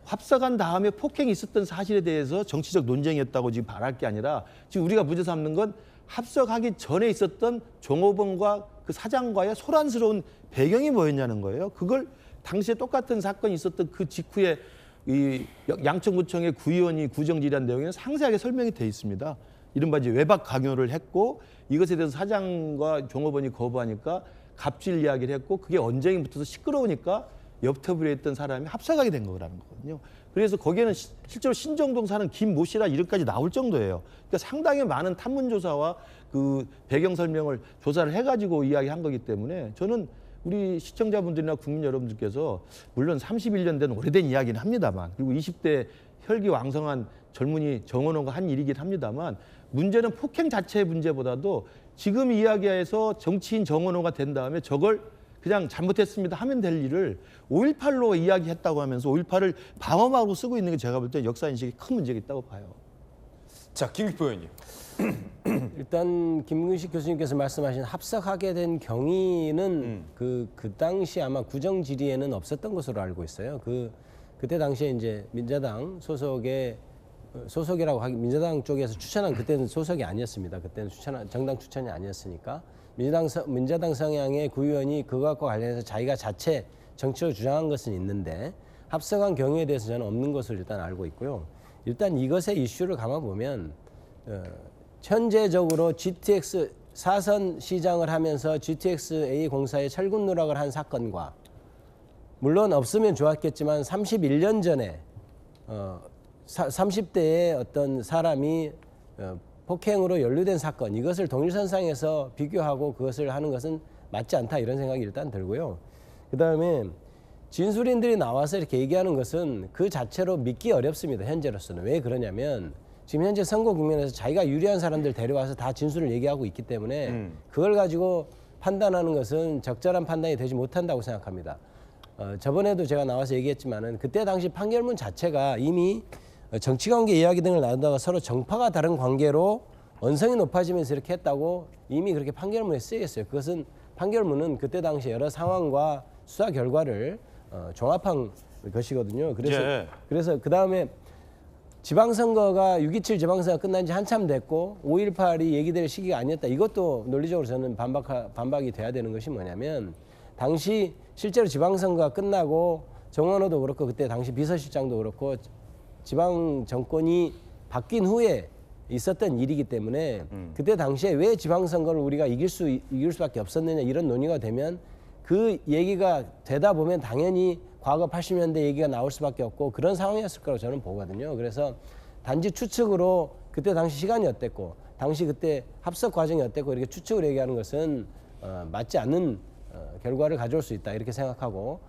합석한 다음에 폭행이 있었던 사실에 대해서 정치적 논쟁이었다고 지금 말할 게 아니라 지금 우리가 문제 삼는 건 합석하기 전에 있었던 종업원과 그 사장과의 소란스러운 배경이 뭐였냐는 거예요. 그걸 당시에 똑같은 사건이 있었던 그 직후에 이 양천구청의 구의원이 구정질의한 내용에는 상세하게 설명이 돼 있습니다. 이른바 이제 외박 강요를 했고 이것에 대해서 사장과 종업원이 거부하니까 갑질 이야기를 했고 그게 언쟁이 붙어서 시끄러우니까 옆 테이블에 있던 사람이 합석하게 된 거라는 거거든요. 그래서 거기에는 실제로 신정동 사는 김모 씨라 이름까지 나올 정도예요. 그러니까 상당히 많은 탐문조사와 그 배경 설명을 조사를 해가지고 이야기한 거기 때문에 저는 우리 시청자분들이나 국민 여러분들께서 물론 31년 된 오래된 이야기는 합니다만 그리고 20대 혈기왕성한 젊은이 정원호가 한 일이긴 합니다만 문제는 폭행 자체의 문제보다도 지금 이야기에서 정치인 정원호가 된 다음에 저걸 그냥 잘못했습니다 하면 될 일을 5.18로 이야기했다고 하면서 5.18을 방어막으로 쓰고 있는 게 제가 볼 때 역사인식에 큰 문제가 있다고 봐요. 자, 김기표 의원님. 일단 김근식 교수님께서 말씀하신 합석하게 된 경위는 그 당시 아마 구정 질의에는 없었던 것으로 알고 있어요. 그때 당시에 이제 민자당 소속이라고 하기 민자당 쪽에서 추천한 그때는 소속이 아니었습니다. 그때는 정당 추천이 아니었으니까 민자당 성향의 구의원이 그것과 관련해서 자기가 자체 정치로 주장한 것은 있는데 합석한 경우에 대해서 저는 없는 것을 일단 알고 있고요. 일단 이것의 이슈를 감아보면 현재적으로 GTX 사선 시장을 하면서 GTX-A 공사에 철근 누락을 한 사건과 물론 없으면 좋았겠지만 31년 전에 30대의 어떤 사람이 폭행으로 연루된 사건 이것을 동일선상에서 비교하고 그것을 하는 것은 맞지 않다 이런 생각이 일단 들고요. 그다음에 진술인들이 나와서 이렇게 얘기하는 것은 그 자체로 믿기 어렵습니다. 현재로서는. 왜 그러냐면 지금 현재 선거 국면에서 자기가 유리한 사람들 데려와서 다 진술을 얘기하고 있기 때문에 그걸 가지고 판단하는 것은 적절한 판단이 되지 못한다고 생각합니다. 저번에도 제가 나와서 얘기했지만은 그때 당시 판결문 자체가 이미 정치관계 이야기 등을 나누다가 서로 정파가 다른 관계로 언성이 높아지면서 이렇게 했다고 이미 그렇게 판결문에 쓰여 있어요. 그것은 판결문은 그때 당시 여러 상황과 수사 결과를 종합한 것이거든요. 그래서 그 다음에 지방선거가 6.27 지방선거가 끝난 지 한참 됐고 5.18이 얘기될 시기가 아니었다. 이것도 논리적으로 저는 반박이 돼야 되는 것이 뭐냐면 당시 실제로 지방선거가 끝나고 정원호도 그렇고 그때 당시 비서실장도 그렇고 지방 정권이 바뀐 후에 있었던 일이기 때문에 그때 당시에 왜 지방선거를 우리가 이길 수밖에 없었느냐 이런 논의가 되면 그 얘기가 되다 보면 당연히 과거 80년대 얘기가 나올 수밖에 없고 그런 상황이었을 거라고 저는 보거든요. 그래서 단지 추측으로 그때 당시 시간이 어땠고 당시 그때 합석 과정이 어땠고 이렇게 추측을 얘기하는 것은 맞지 않는 결과를 가져올 수 있다 이렇게 생각하고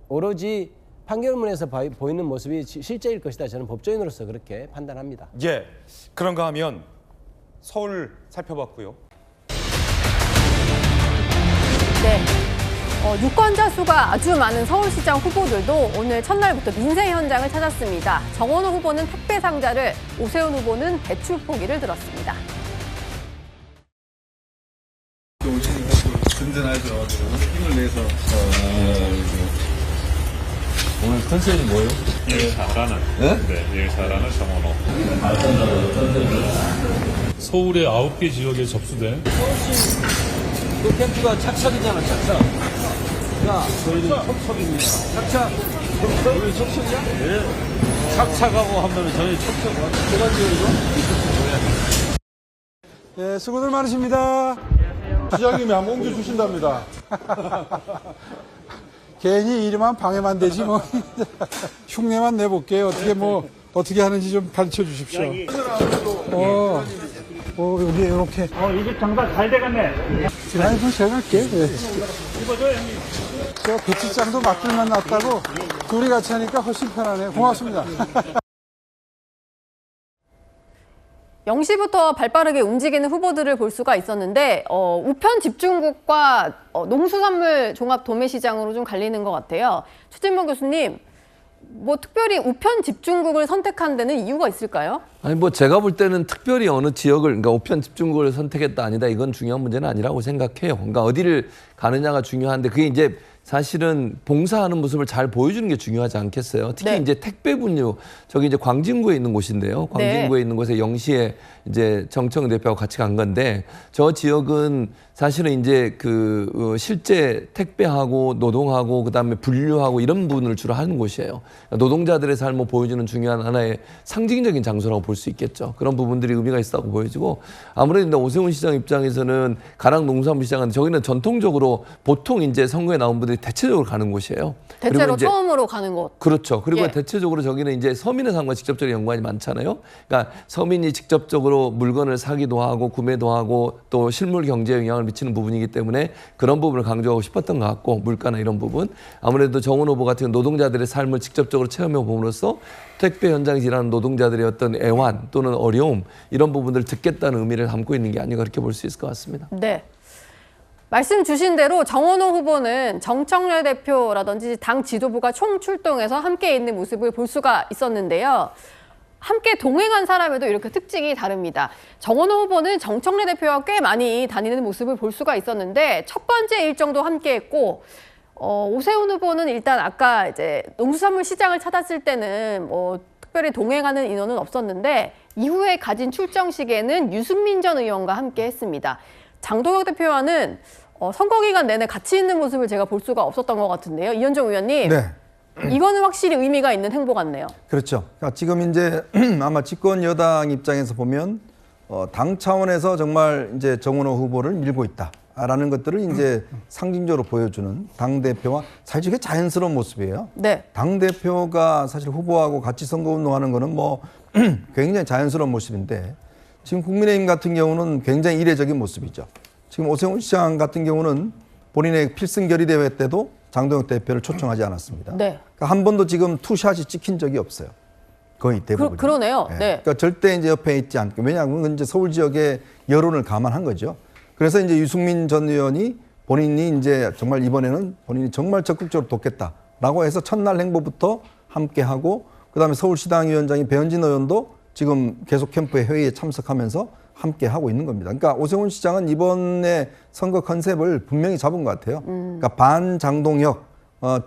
오로지 판결문에서 보이는 모습이 실제일 것이다. 저는 법조인으로서 그렇게 판단합니다. 예, 그런가 하면 서울 살펴봤고요. 네. 유권자 수가 아주 많은 서울시장 후보들도 오늘 첫날부터 민생 현장을 찾았습니다. 정원호 후보는 택배 상자를, 오세훈 후보는 배출 포기를 들었습니다. 든든하죠. 힘을 내서. 오늘 컨셉이 뭐예요? 일 잘하는. 네, 일 잘하는 정원호. 서울의 9개 지역에 접수된. 서울시 그 캠프가 착착이잖아, 착착. 야, 저희는 척척입니다. 착착. 우리 척척이야? 네. 착착하고 하면 저희 척척. 제가 지어이거? 예, 수고들 많으십니다. 시장님이 한 옹주 주신답니다. 괜히 이름만 방해만 되지 뭐. 흉내만 내볼게요. 어떻게 하는지 좀 가르쳐 주십시오. 여기 이렇게. 이제 장사 잘 돼갔네. 아니, 그럼 제가 할게. 네. 입어줘요, 형님. 저 배치장도 맡길만 놨다고 둘이 같이 하니까 훨씬 편하네요. 고맙습니다. 0시부터 발빠르게 움직이는 후보들을 볼 수가 있었는데 우편 집중국과 농수산물 종합 도매시장으로 좀 갈리는 것 같아요. 최진봉 교수님, 특별히 우편 집중국을 선택한 데는 이유가 있을까요? 아니 제가 볼 때는 특별히 어느 지역을 그러니까 우편 집중국을 선택했다 아니다 이건 중요한 문제는 아니라고 생각해요. 그러니까 어디를 가느냐가 중요한데 그게 이제 사실은 봉사하는 모습을 잘 보여주는 게 중요하지 않겠어요. 특히 네. 이제 택배 분류 저기 이제 광진구에 있는 곳인데요. 광진구에 있는 곳에 0시에 이제 정청 대표하고 같이 간 건데 저 지역은 사실은 이제 실제 택배하고 노동하고 그다음에 분류하고 이런 부분을 주로 하는 곳이에요. 그러니까 노동자들의 삶을 보여주는 중요한 하나의 상징적인 장소라고 볼 수 있겠죠. 그런 부분들이 의미가 있다고 보여지고 아무래도 오세훈 시장 입장에서는 가락 농수산물 시장은 저기는 전통적으로 보통 이제 선거에 나온 분들이 대체적으로 가는 곳이에요. 대체로 처음으로 가는 곳. 그렇죠. 그리고 예. 대체적으로 저기는 이제 서민의 삶과 직접적인 연관이 많잖아요. 그러니까 서민이 직접적으로 물건을 사기도 하고 구매도 하고 또 실물 경제에 영향을 미치는 부분이기 때문에 그런 부분을 강조하고 싶었던 것 같고 물가나 이런 부분 아무래도 정원 후보 같은 노동자들의 삶을 직접적으로 체험해 봄으로써 택배 현장에서 일하는 노동자들의 어떤 애환 또는 어려움 이런 부분들을 듣겠다는 의미를 담고 있는 게 아닌가 그렇게 볼 수 있을 것 같습니다. 네. 말씀 주신 대로 정원호 후보는 정청래 대표라든지 당 지도부가 총출동해서 함께 있는 모습을 볼 수가 있었는데요. 함께 동행한 사람에도 이렇게 특징이 다릅니다. 정원호 후보는 정청래 대표와 꽤 많이 다니는 모습을 볼 수가 있었는데 첫 번째 일정도 함께했고 오세훈 후보는 일단 아까 이제 농수산물 시장을 찾았을 때는 특별히 동행하는 인원은 없었는데 이후에 가진 출정식에는 유승민 전 의원과 함께했습니다. 장동혁 대표와는 선거 기간 내내 같이 있는 모습을 제가 볼 수가 없었던 것 같은데요. 이현정 의원님. 네. 이거는 확실히 의미가 있는 행보 같네요. 그렇죠. 그러니까 지금 이제 아마 집권 여당 입장에서 보면 당 차원에서 정말 이제 정원호 후보를 밀고 있다라는 것들을 이제 상징적으로 보여주는 당 대표와 사실 이게 자연스러운 모습이에요. 네. 당 대표가 사실 후보하고 같이 선거 운동하는 거는 굉장히 자연스러운 모습인데 지금 국민의힘 같은 경우는 굉장히 이례적인 모습이죠. 지금 오세훈 시장 같은 경우는 본인의 필승 결의 대회 때도 장동혁 대표를 초청하지 않았습니다. 네. 그러니까 한 번도 지금 투샷이 찍힌 적이 없어요. 거의 대부분. 그러네요. 네. 그러니까 절대 이제 옆에 있지 않고, 왜냐하면 이제 서울 지역의 여론을 감안한 거죠. 그래서 이제 유승민 전 의원이 본인이 이제 정말 이번에는 본인이 정말 적극적으로 돕겠다라고 해서 첫날 행보부터 함께 하고, 그다음에 서울시당위원장이 배현진 의원도 지금 계속 캠프의 회의에 참석하면서 함께 하고 있는 겁니다. 그러니까 오세훈 시장은 이번에 선거 컨셉을 분명히 잡은 것 같아요. 그러니까 반장동혁,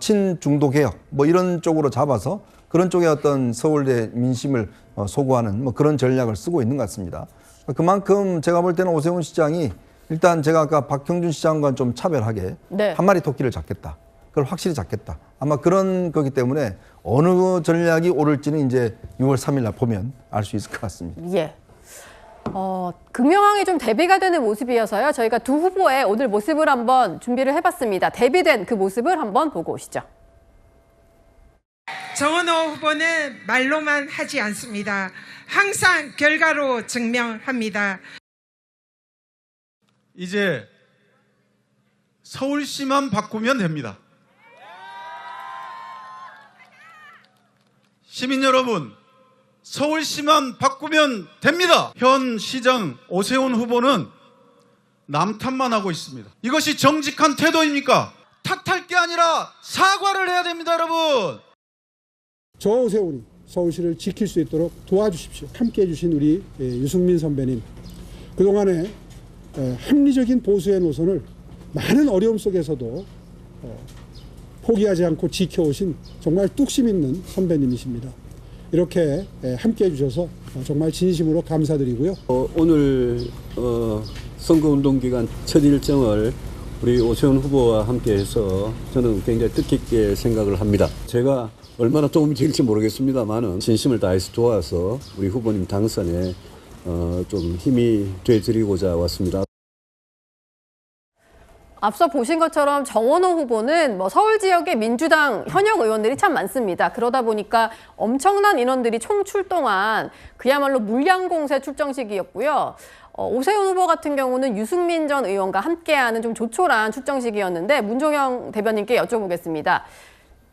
친중도 개혁 뭐 이런 쪽으로 잡아서 그런 쪽에 어떤 서울의 민심을 소구하는 뭐 그런 전략을 쓰고 있는 것 같습니다. 그만큼 제가 볼 때는 오세훈 시장이 일단 제가 아까 박형준 시장과 좀 차별하게 네. 한 마리 토끼를 잡겠다. 그걸 확실히 잡겠다. 아마 그런 거기 때문에 어느 전략이 오를지는 이제 6월 3일 날 보면 알 수 있을 것 같습니다. 예. 극명하게 좀 대비가 되는 모습이어서요. 저희가 두 후보의 오늘 모습을 한번 준비를 해봤습니다. 대비된 그 모습을 한번 보고 오시죠. 정원호 후보는 말로만 하지 않습니다. 항상 결과로 증명합니다. 이제 서울시만 바꾸면 됩니다. 시민 여러분, 서울시만 바꾸면 됩니다. 현 시장 오세훈 후보는 남 탓만 하고 있습니다. 이것이 정직한 태도입니까? 탓할 게 아니라 사과를 해야 됩니다, 여러분. 저 오세훈이 서울시를 지킬 수 있도록 도와주십시오. 함께해 주신 우리 유승민 선배님, 그동안에 합리적인 보수의 노선을 많은 어려움 속에서도 포기하지 않고 지켜오신 정말 뚝심 있는 선배님이십니다. 이렇게 함께해 주셔서 정말 진심으로 감사드리고요. 오늘 선거운동 기간 첫 일정을 우리 오세훈 후보와 함께해서 저는 굉장히 뜻깊게 생각을 합니다. 제가 얼마나 도움이 될지 모르겠습니다만은 진심을 다해서 도와서 우리 후보님 당선에 좀 힘이 되드리고자 왔습니다. 앞서 보신 것처럼 정원호 후보는 서울 지역의 민주당 현역 의원들이 참 많습니다. 그러다 보니까 엄청난 인원들이 총출동한 그야말로 물량공세 출정식이었고요. 오세훈 후보 같은 경우는 유승민 전 의원과 함께하는 좀 조촐한 출정식이었는데 문종영 대변인께 여쭤보겠습니다.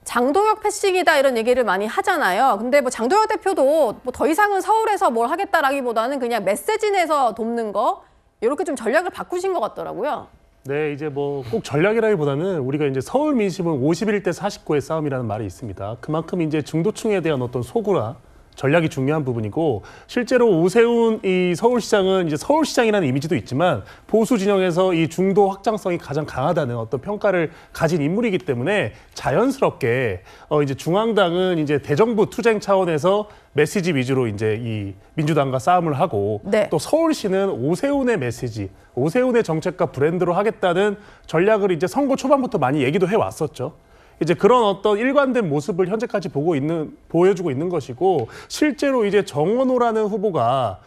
장동혁 패싱이다 이런 얘기를 많이 하잖아요. 근데 장동혁 대표도 더 이상은 서울에서 뭘 하겠다라기보다는 그냥 메시지 내서 돕는 거 이렇게 좀 전략을 바꾸신 것 같더라고요. 네, 이제 꼭 전략이라기보다는 우리가 이제 서울 민심은 51대 49의 싸움이라는 말이 있습니다. 그만큼 이제 중도층에 대한 어떤 소구나 전략이 중요한 부분이고, 실제로 오세훈 이 서울시장은 이제 서울시장이라는 이미지도 있지만 보수 진영에서 이 중도 확장성이 가장 강하다는 어떤 평가를 가진 인물이기 때문에 자연스럽게 이제 중앙당은 이제 대정부 투쟁 차원에서 메시지 위주로 이제 이 민주당과 싸움을 하고, 네. 또 서울시는 오세훈의 메시지, 오세훈의 정책과 브랜드로 하겠다는 전략을 이제 선거 초반부터 많이 얘기도 해왔었죠. 이제 그런 어떤 일관된 모습을 현재까지 보여주고 있는 것이고, 실제로 이제 정원호라는 후보가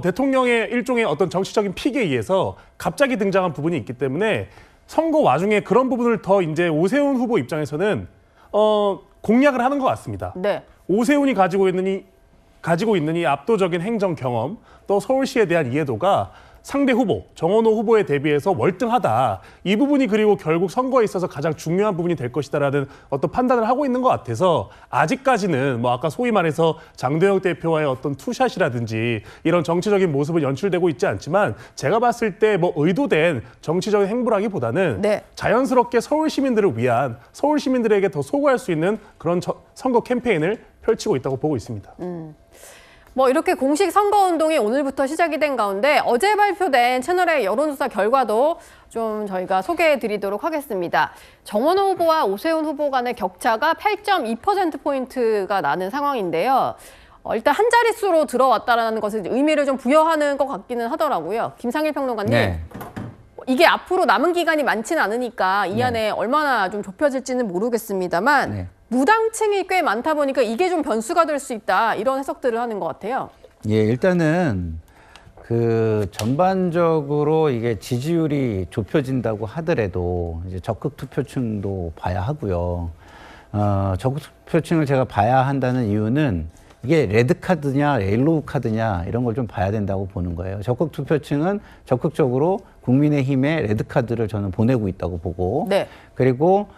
대통령의 일종의 어떤 정치적인 픽에 의해서 갑자기 등장한 부분이 있기 때문에 선거 와중에 그런 부분을 더 이제 오세훈 후보 입장에서는 공략을 하는 것 같습니다. 네. 오세훈이 가지고 있는 이 압도적인 행정 경험, 또 서울시에 대한 이해도가 상대 후보, 정원호 후보에 대비해서 월등하다. 이 부분이 그리고 결국 선거에 있어서 가장 중요한 부분이 될 것이다라는 어떤 판단을 하고 있는 것 같아서, 아직까지는 아까 소위 말해서 장동혁 대표와의 어떤 투샷이라든지 이런 정치적인 모습은 연출되고 있지 않지만, 제가 봤을 때 의도된 정치적인 행보라기보다는 네. 자연스럽게 서울 시민들을 위한, 서울 시민들에게 더 소구할 수 있는 그런 선거 캠페인을 펼치고 있다고 보고 있습니다. 이렇게 공식 선거운동이 오늘부터 시작이 된 가운데 어제 발표된 채널의 여론조사 결과도 좀 저희가 소개해 드리도록 하겠습니다. 정원호 후보와 오세훈 후보 간의 격차가 8.2%포인트가 나는 상황인데요. 일단 한 자릿수로 들어왔다는 것을 의미를 좀 부여하는 것 같기는 하더라고요. 김상일 평론가님. 네. 이게 앞으로 남은 기간이 많지는 않으니까 이 안에 얼마나 좀 좁혀질지는 모르겠습니다.만 네. 무당층이 꽤 많다 보니까 이게 좀 변수가 될 수 있다, 이런 해석들을 하는 것 같아요. 예, 일단은 전반적으로 이게 지지율이 좁혀진다고 하더라도 이제 적극 투표층도 봐야 하고요. 적극 투표층을 제가 봐야 한다는 이유는 이게 레드 카드냐 옐로우 카드냐 이런 걸 좀 봐야 된다고 보는 거예요. 적극 투표층은 적극적으로 국민의힘에 레드 카드를 저는 보내고 있다고 보고 네. 그리고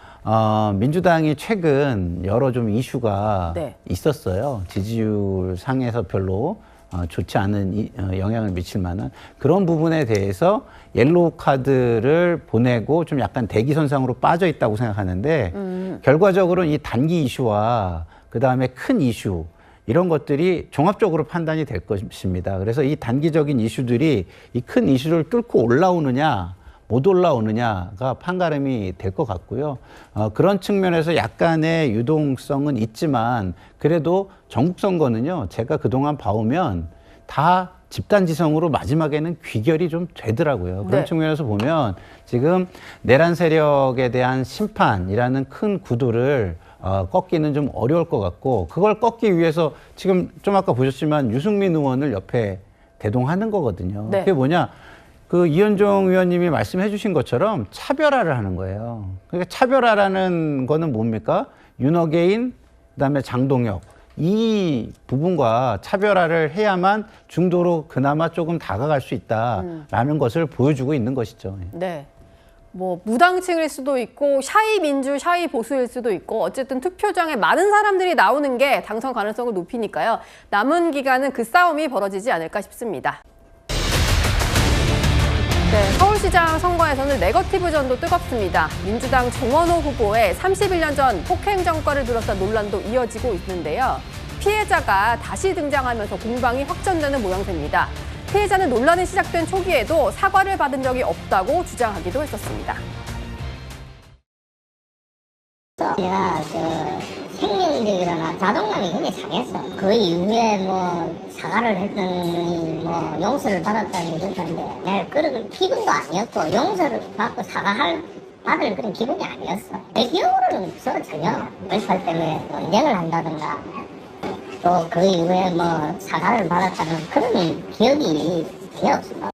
민주당이 최근 여러 좀 이슈가 네. 있었어요. 지지율 상에서 별로 좋지 않은 영향을 미칠 만한 그런 부분에 대해서 옐로우 카드를 보내고 좀 약간 대기선상으로 빠져 있다고 생각하는데 결과적으로는 이 단기 이슈와 그다음에 큰 이슈 이런 것들이 종합적으로 판단이 될 것입니다. 그래서 이 단기적인 이슈들이 이 큰 이슈를 뚫고 올라오느냐 못 올라오느냐가 판가름이 될 것 같고요. 그런 측면에서 약간의 유동성은 있지만 그래도 전국 선거는요. 제가 그동안 봐오면 다 집단지성으로 마지막에는 귀결이 좀 되더라고요. 그런 네. 측면에서 보면 지금 내란 세력에 대한 심판이라는 큰 구도를 꺾기는 좀 어려울 것 같고 그걸 꺾기 위해서 지금 좀 아까 보셨지만 유승민 의원을 옆에 대동하는 거거든요. 네. 그게 뭐냐? 그 이현종 의원님이 말씀해 주신 것처럼 차별화를 하는 거예요. 그러니까 차별화라는 거는 뭡니까? 윤어게인, 그다음에 장동혁. 이 부분과 차별화를 해야만 중도로 그나마 조금 다가갈 수 있다라는 것을 보여주고 있는 것이죠. 네. 뭐 무당층일 수도 있고 샤이 민주, 샤이 보수일 수도 있고 어쨌든 투표장에 많은 사람들이 나오는 게 당선 가능성을 높이니까요. 남은 기간은 그 싸움이 벌어지지 않을까 싶습니다. 네, 서울시장 선거에서는 네거티브전도 뜨겁습니다. 민주당 정원호 후보의 31년 전 폭행 전과를 둘러싼 논란도 이어지고 있는데요. 피해자가 다시 등장하면서 공방이 확전되는 모양새입니다. 피해자는 논란이 시작된 초기에도 사과를 받은 적이 없다고 주장하기도 했었습니다. 제가 생명력이나 자존감이 굉장히 상했어. 그 이후에 뭐 사과를 했던 뭐 용서를 받았다는 게 그렇다는데 내가 그런 기분도 아니었고 용서를 받고 받을 그런 기분이 아니었어. 내 기억으로는 없어 전혀. 5.18 때문에 논쟁을 한다든가 또 그 이후에 뭐 사과를 받았다는 그런 기억이 전혀 없습니다.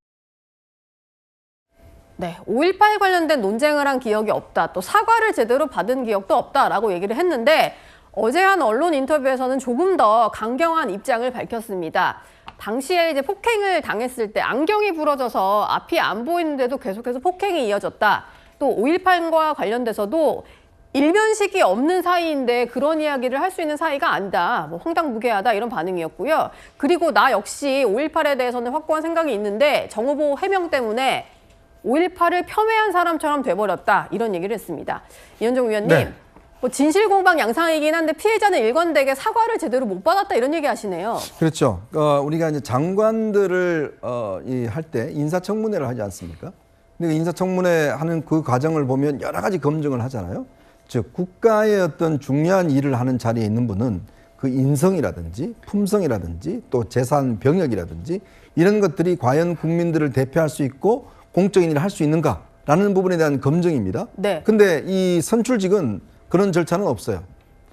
네, 5.18 관련된 논쟁을 한 기억이 없다. 또 사과를 제대로 받은 기억도 없다라고 얘기를 했는데 어제 한 언론 인터뷰에서는 조금 더 강경한 입장을 밝혔습니다. 당시에 이제 폭행을 당했을 때 안경이 부러져서 앞이 안 보이는데도 계속해서 폭행이 이어졌다. 또 5.18과 관련돼서도 일면식이 없는 사이인데 그런 이야기를 할 수 있는 사이가 아니다. 뭐 황당무계하다 이런 반응이었고요. 그리고 나 역시 5.18에 대해서는 확고한 생각이 있는데 정 후보 해명 때문에 5.18을 폄훼한 사람처럼 돼버렸다. 이런 얘기를 했습니다. 이현종 위원님, 네. 뭐 진실공방 양상이긴 한데 피해자는 일관되게 사과를 제대로 못 받았다 이런 얘기 하시네요. 그렇죠. 우리가 이제 장관들을 할 때 인사청문회를 하지 않습니까? 근데 인사청문회 하는 그 과정을 보면 여러 가지 검증을 하잖아요. 즉 국가의 어떤 중요한 일을 하는 자리에 있는 분은 그 인성이라든지 품성이라든지 또 재산 병역이라든지 이런 것들이 과연 국민들을 대표할 수 있고 공적인 일을 할 수 있는가라는 부분에 대한 검증입니다. 네. 근데 이 선출직은 그런 절차는 없어요.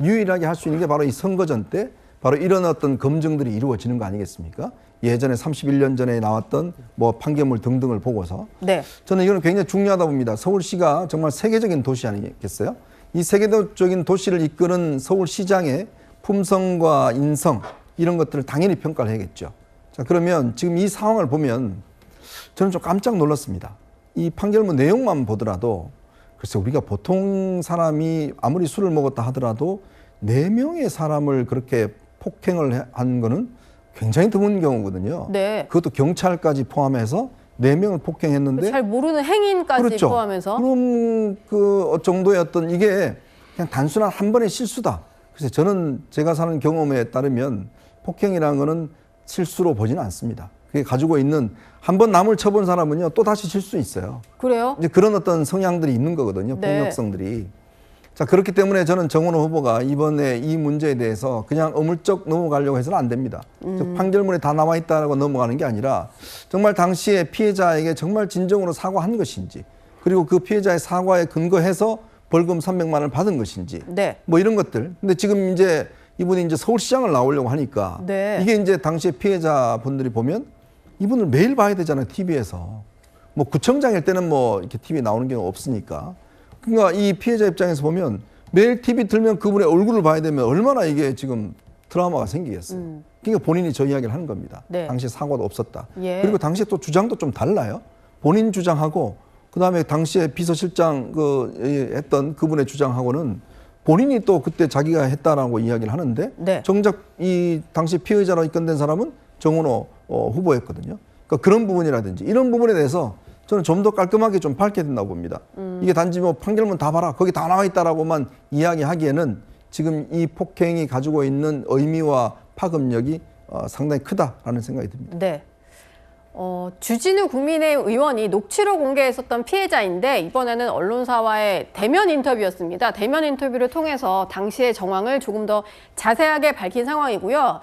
유일하게 할 수 있는 게 바로 이 선거전 때 바로 이런 어떤 검증들이 이루어지는 거 아니겠습니까? 예전에 31년 전에 나왔던 뭐 판결문 등등을 보고서 네. 저는 이거는 굉장히 중요하다 봅니다. 서울시가 정말 세계적인 도시 아니겠어요? 이 세계적인 도시를 이끄는 서울시장의 품성과 인성 이런 것들을 당연히 평가를 해야겠죠. 자, 그러면 지금 이 상황을 보면 저는 좀 깜짝 놀랐습니다. 이 판결문 내용만 보더라도 글쎄 우리가 보통 사람이 아무리 술을 먹었다 하더라도 4명의 사람을 그렇게 폭행을 한 거는 굉장히 드문 경우거든요. 네. 그것도 경찰까지 포함해서 4명을 폭행했는데 잘 모르는 행인까지 그렇죠. 포함해서. 그럼 그 정도의 어떤 이게 그냥 단순한 한 번의 실수다. 그래서 저는 제가 사는 경험에 따르면 폭행이라는 거는 실수로 보지는 않습니다. 그게 가지고 있는 한 번 남을 쳐본 사람은요 또 다시 칠 수 있어요. 그래요? 이제 그런 어떤 성향들이 있는 거거든요. 네. 폭력성들이. 자, 그렇기 때문에 저는 정원호 후보가 이번에 이 문제에 대해서 그냥 어물쩍 넘어가려고 해서는 안 됩니다. 즉 판결문에 다 나와 있다라고 넘어가는 게 아니라 정말 당시에 피해자에게 정말 진정으로 사과한 것인지 그리고 그 피해자의 사과에 근거해서 벌금 300만 원을 받은 것인지 네. 뭐 이런 것들. 근데 지금 이제 이분이 이제 서울시장을 나오려고 하니까 네. 이게 이제 당시에 피해자분들이 보면 이분을 매일 봐야 되잖아요. TV에서. 뭐 구청장일 때는 뭐 이렇게 TV에 나오는 경우가 없으니까. 그러니까 이 피해자 입장에서 보면 매일 TV 들면 그분의 얼굴을 봐야 되면 얼마나 이게 지금 트라우마가 생기겠어요. 그러니까 본인이 저 이야기를 하는 겁니다. 네. 당시 사고도 없었다. 예. 그리고 당시에 또 주장도 좀 달라요. 본인 주장하고 그다음에 당시에 비서실장 했던 그분의 주장하고는 본인이 또 그때 자기가 했다라고 이야기를 하는데 네. 정작 이 당시 피의자로 입건된 사람은 정원호 후보였거든요. 그러니까 그런 부분이라든지 이런 부분에 대해서 저는 좀 더 깔끔하게 좀 밝혀야 된다고 봅니다. 이게 단지 뭐 판결문 다 봐라 거기 다 나와 있다라고만 이야기하기에는 지금 이 폭행이 가지고 있는 의미와 파급력이 상당히 크다라는 생각이 듭니다. 네. 주진우 국민의힘 의원이 녹취록 공개했었던 피해자인데 이번에는 언론사와의 대면 인터뷰였습니다. 대면 인터뷰를 통해서 당시의 정황을 조금 더 자세하게 밝힌 상황이고요.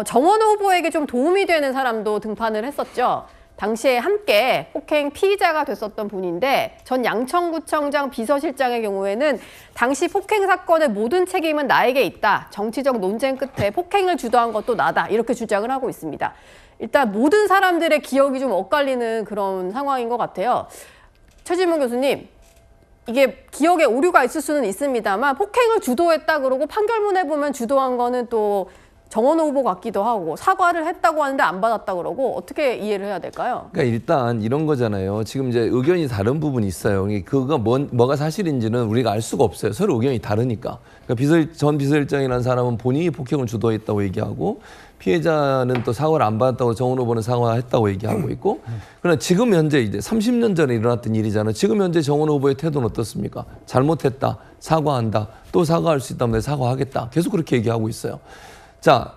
정원호 후보에게 좀 도움이 되는 사람도 등판을 했었죠. 당시에 함께 폭행 피의자가 됐었던 분인데 전 양천구청장 비서실장의 경우에는 당시 폭행 사건의 모든 책임은 나에게 있다. 정치적 논쟁 끝에 폭행을 주도한 것도 나다. 이렇게 주장을 하고 있습니다. 일단 모든 사람들의 기억이 좀 엇갈리는 그런 상황인 것 같아요. 최진문 교수님, 이게 기억에 오류가 있을 수는 있습니다만 폭행을 주도했다 그러고 판결문에 보면 주도한 거는 또 정원호 후보 같기도 하고 사과를 했다고 하는데 안 받았다 그러고 어떻게 이해를 해야 될까요? 그러니까 일단 이런 거잖아요. 지금 이제 의견이 다른 부분이 있어요. 그거가 뭐가 사실인지는 우리가 알 수가 없어요. 서로 의견이 다르니까. 그러니까 전 비서실장이라는 사람은 본인이 폭행을 주도했다고 얘기하고 피해자는 또 사과를 안 받았다고 정원 후보는 사과했다고 얘기하고 있고 그러나 지금 현재 이제 30년 전에 일어났던 일이잖아요. 지금 현재 정원 후보의 태도는 어떻습니까? 잘못했다, 사과한다, 또 사과할 수 있다면 사과하겠다. 계속 그렇게 얘기하고 있어요. 자,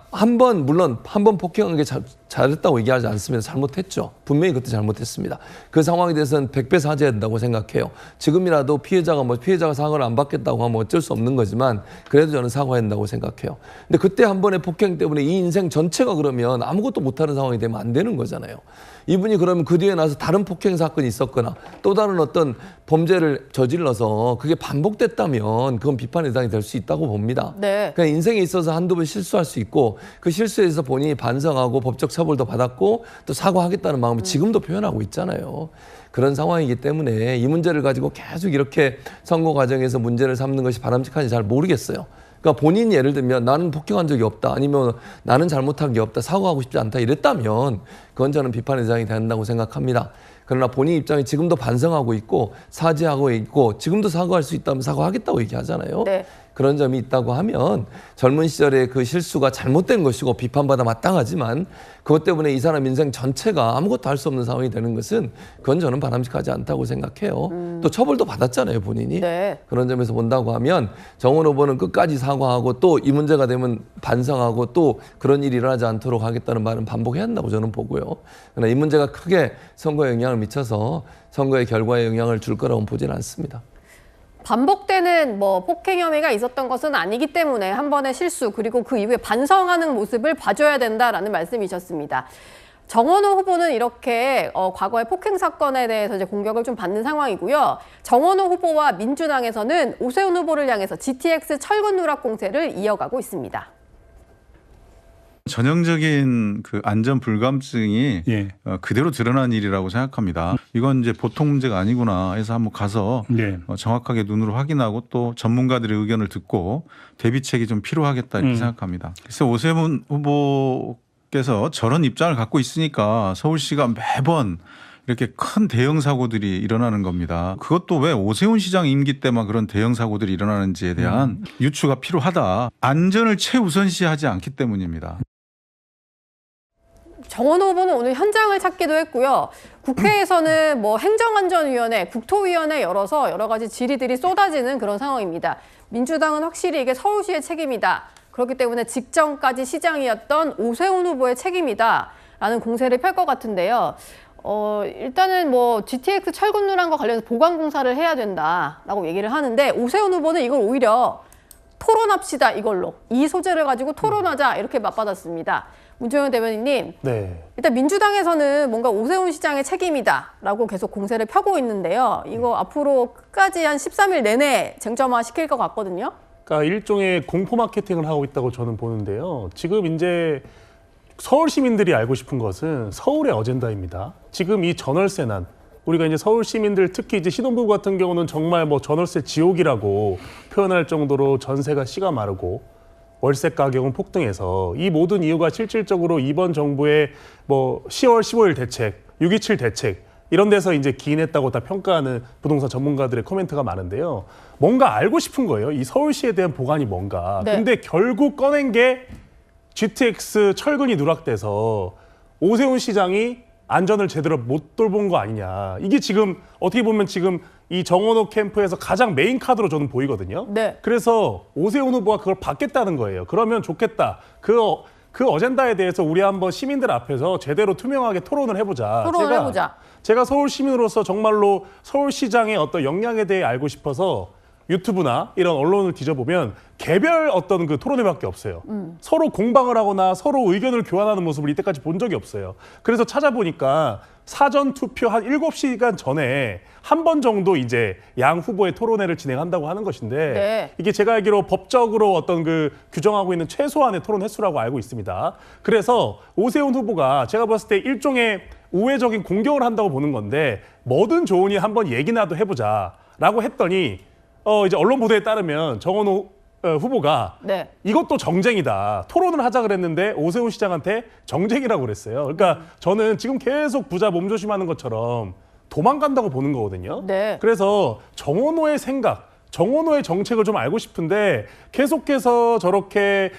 물론 한 번 폭행한 게 잘했다고 얘기하지 않습니다. 잘못했죠. 분명히 그때 잘못했습니다. 그 상황에 대해서는 100배 사죄해야 된다고 생각해요. 지금이라도 피해자가 사과를 안 받겠다고 하면 어쩔 수 없는 거지만 그래도 저는 사과해야 된다고 생각해요. 근데 그때 한 번의 폭행 때문에 이 인생 전체가 그러면 아무것도 못하는 상황이 되면 안 되는 거잖아요. 이분이 그러면 그 뒤에 나서 다른 폭행 사건이 있었거나 또 다른 어떤 범죄를 저질러서 그게 반복됐다면 그건 비판의 대상이 될 수 있다고 봅니다. 네. 그러니까 인생에 있어서 한두 번 실수할 수 있고 그 실수에 대해서 본인이 반성하고 법적 처벌도 받았고 또 사과하겠다는 마음을 지금도 표현하고 있잖아요. 그런 상황이기 때문에 이 문제를 가지고 계속 이렇게 선거 과정에서 문제를 삼는 것이 바람직한지 잘 모르겠어요. 그러니까 본인이 예를 들면 나는 폭행한 적이 없다 아니면 나는 잘못한 게 없다 사과하고 싶지 않다 이랬다면 그건 저는 비판의 대상이 된다고 생각합니다. 그러나 본인 입장이 지금도 반성하고 있고 사죄하고 있고 지금도 사과할 수 있다면 사과하겠다고 얘기하잖아요. 네. 그런 점이 있다고 하면 젊은 시절에 그 실수가 잘못된 것이고 비판받아 마땅하지만 그것 때문에 이 사람 인생 전체가 아무것도 할 수 없는 상황이 되는 것은 그건 저는 바람직하지 않다고 생각해요. 또 처벌도 받았잖아요, 본인이. 네. 그런 점에서 본다고 하면 정원 후보는 끝까지 사과하고 또 이 문제가 되면 반성하고 또 그런 일이 일어나지 않도록 하겠다는 말은 반복해야 한다고 저는 보고요. 그러나 이 문제가 크게 선거에 영향을 미쳐서 선거의 결과에 영향을 줄 거라고는 보지는 않습니다. 반복되는 폭행 혐의가 있었던 것은 아니기 때문에 한 번의 실수 그리고 그 이후에 반성하는 모습을 봐줘야 된다라는 말씀이셨습니다. 정원호 후보는 이렇게 과거의 폭행 사건에 대해서 이제 공격을 좀 받는 상황이고요. 정원호 후보와 민주당에서는 오세훈 후보를 향해서 GTX 철근 누락 공세를 이어가고 있습니다. 전형적인 그 안전 불감증이 그대로 드러난 일이라고 생각합니다. 이건 이제 보통 문제가 아니구나 해서 한번 가서 정확하게 눈으로 확인하고 또 전문가들의 의견을 듣고 대비책이 좀 필요하겠다 이렇게 생각합니다. 그래서 오세훈 후보께서 저런 입장을 갖고 있으니까 서울시가 매번 이렇게 큰 대형 사고들이 일어나는 겁니다. 그것도 왜 오세훈 시장 임기 때만 그런 대형 사고들이 일어나는지에 대한 유추가 필요하다. 안전을 최우선시하지 않기 때문입니다. 정원호 후보는 오늘 현장을 찾기도 했고요. 국회에서는 행정안전위원회, 국토위원회 열어서 여러 가지 질의들이 쏟아지는 그런 상황입니다. 민주당은 확실히 이게 서울시의 책임이다. 그렇기 때문에 직전까지 시장이었던 오세훈 후보의 책임이다라는 공세를 펼 것 같은데요. 일단은 GTX 철근 누락과 관련해서 보강 공사를 해야 된다라고 얘기를 하는데 오세훈 후보는 이걸 오히려 토론합시다 이걸로 이 소재를 가지고 토론하자 이렇게 맞받았습니다. 문정현 대변인님, 일단 민주당에서는 뭔가 오세훈 시장의 책임이다라고 계속 공세를 펴고 있는데요. 이거 앞으로 끝까지 한 13일 내내 쟁점화 시킬 것 같거든요. 그러니까 일종의 공포 마케팅을 하고 있다고 저는 보는데요. 지금 이제 서울 시민들이 알고 싶은 것은 서울의 어젠다입니다. 지금 이 전월세난 우리가 이제 서울 시민들 특히 이제 신혼부부 같은 경우는 정말 전월세 지옥이라고 표현할 정도로 전세가 씨가 마르고 월세 가격은 폭등해서 이 모든 이유가 실질적으로 이번 정부의 뭐 10월 15일 대책, 6.27 대책 이런 데서 이제 기인했다고 다 평가하는 부동산 전문가들의 코멘트가 많은데요. 뭔가 알고 싶은 거예요. 이 서울시에 대한 보관이 뭔가. 네. 근데 결국 꺼낸 게 GTX 철근이 누락돼서 오세훈 시장이 안전을 제대로 못 돌본 거 아니냐. 이게 지금 어떻게 보면 지금 이 정원호 캠프에서 가장 메인 카드로 저는 보이거든요. 네. 그래서 오세훈 후보가 그걸 받겠다는 거예요. 그러면 좋겠다. 그 어젠다에 대해서 우리 한번 시민들 앞에서 제대로 투명하게 토론을 해보자. 토론을 해보자. 제가 서울 시민으로서 정말로 서울시장의 어떤 역량에 대해 알고 싶어서 유튜브나 이런 언론을 뒤져보면 개별 어떤 그 토론회밖에 없어요. 서로 공방을 하거나 서로 의견을 교환하는 모습을 이때까지 본 적이 없어요. 그래서 찾아보니까 사전 투표 한 7시간 전에 한 번 정도 이제 양 후보의 토론회를 진행한다고 하는 것인데 네. 이게 제가 알기로 법적으로 어떤 그 규정하고 있는 최소한의 토론 횟수라고 알고 있습니다. 그래서 오세훈 후보가 제가 봤을 때 일종의 우회적인 공격을 한다고 보는 건데 뭐든 좋으니 한번 얘기나도 해보자라고 했더니 이제 언론 보도에 따르면 정원호 후보가 네. 이것도 정쟁이다. 토론을 하자 그랬는데 오세훈 시장한테 정쟁이라고 그랬어요. 그러니까 저는 지금 계속 부자 몸조심하는 것처럼 도망간다고 보는 거거든요. 네. 그래서 정원호의 생각, 정원호의 정책을 좀 알고 싶은데 계속해서 저렇게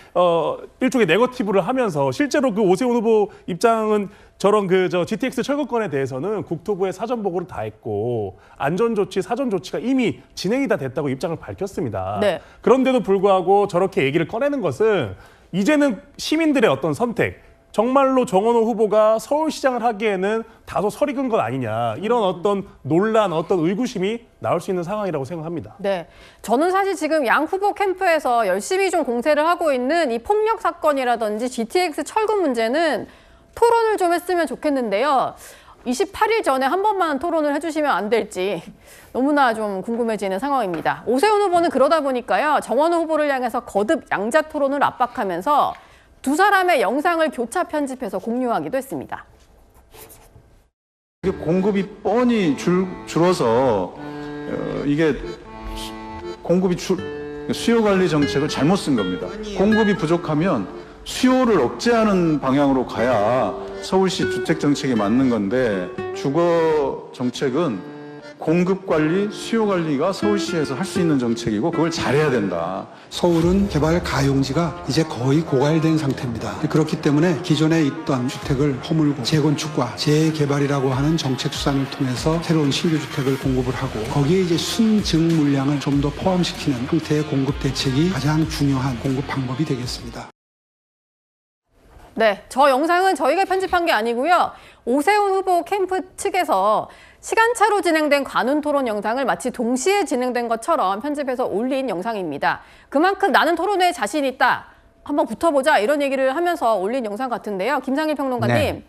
일종의 네거티브를 하면서 실제로 그 오세훈 후보 입장은 저런 저 GTX 철거건에 대해서는 국토부에 사전 보고를 다 했고 안전 조치, 사전 조치가 이미 진행이 다 됐다고 입장을 밝혔습니다. 네. 그런데도 불구하고 저렇게 얘기를 꺼내는 것은 이제는 시민들의 어떤 선택, 정말로 정원호 후보가 서울시장을 하기에는 다소 설익은 것 아니냐 이런 어떤 논란, 어떤 의구심이 나올 수 있는 상황이라고 생각합니다. 네, 저는 사실 지금 양 후보 캠프에서 열심히 좀 공세를 하고 있는 이 폭력 사건이라든지 GTX 철근 문제는 토론을 좀 했으면 좋겠는데요. 28일 전에 한 번만 토론을 해주시면 안 될지 너무나 좀 궁금해지는 상황입니다. 오세훈 후보는 그러다 보니까요. 정원호 후보를 향해서 거듭 양자 토론을 압박하면서 두 사람의 영상을 교차 편집해서 공유하기도 했습니다. 공급이 뻔히 줄어서 이게 공급이 수요 관리 정책을 잘못 쓴 겁니다. 공급이 부족하면 수요를 억제하는 방향으로 가야 서울시 주택 정책이 맞는 건데 주거 정책은 공급 관리, 수요 관리가 서울시에서 할 수 있는 정책이고 그걸 잘해야 된다. 서울은 개발 가용지가 이제 거의 고갈된 상태입니다. 그렇기 때문에 기존에 있던 주택을 허물고 재건축과 재개발이라고 하는 정책 수단을 통해서 새로운 신규 주택을 공급을 하고 거기에 이제 순증 물량을 좀 더 포함시키는 형태의 공급 대책이 가장 중요한 공급 방법이 되겠습니다. 네, 저 영상은 저희가 편집한 게 아니고요. 오세훈 후보 캠프 측에서 시간차로 진행된 관훈 토론 영상을 마치 동시에 진행된 것처럼 편집해서 올린 영상입니다. 그만큼 나는 토론회에 자신 있다. 한번 붙어보자 이런 얘기를 하면서 올린 영상 같은데요. 김상일 평론가님, 네.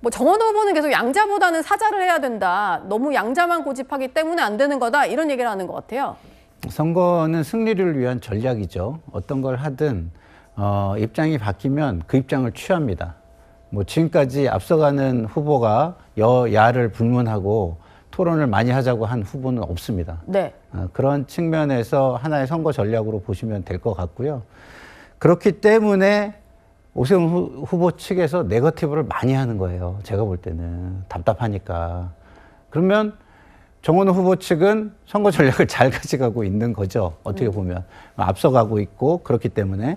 뭐 정원호 후보는 계속 양자보다는 사자를 해야 된다. 너무 양자만 고집하기 때문에 안 되는 거다. 이런 얘기를 하는 것 같아요. 선거는 승리를 위한 전략이죠. 어떤 걸 하든 입장이 바뀌면 그 입장을 취합니다. 뭐 지금까지 앞서가는 후보가 여야를 불문하고 토론을 많이 하자고 한 후보는 없습니다. 네. 그런 측면에서 하나의 선거 전략으로 보시면 될 것 같고요. 그렇기 때문에 오세훈 후보 측에서 네거티브를 많이 하는 거예요. 제가 볼 때는 답답하니까. 그러면 정원호 후보 측은 선거 전략을 잘 가져가고 있는 거죠. 어떻게 보면 앞서가고 있고 그렇기 때문에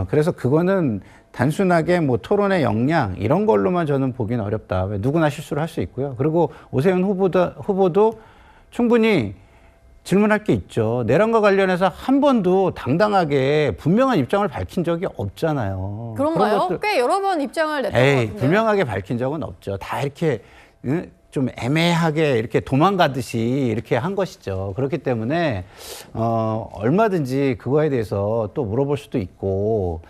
그래서 그거는 단순하게 뭐 토론의 역량 이런 걸로만 저는 보기는 어렵다. 누구나 실수를 할 수 있고요. 그리고 오세훈 후보도 충분히 질문할 게 있죠. 내란과 관련해서 한 번도 당당하게 분명한 입장을 밝힌 적이 없잖아요. 그런가요? 꽤 여러 번 입장을 냈던 것 같은데요. 분명하게 밝힌 적은 없죠. 다 이렇게 좀 애매하게 이렇게 도망가듯이 이렇게 한 것이죠. 그렇기 때문에 얼마든지 그거에 대해서 또 물어볼 수도 있고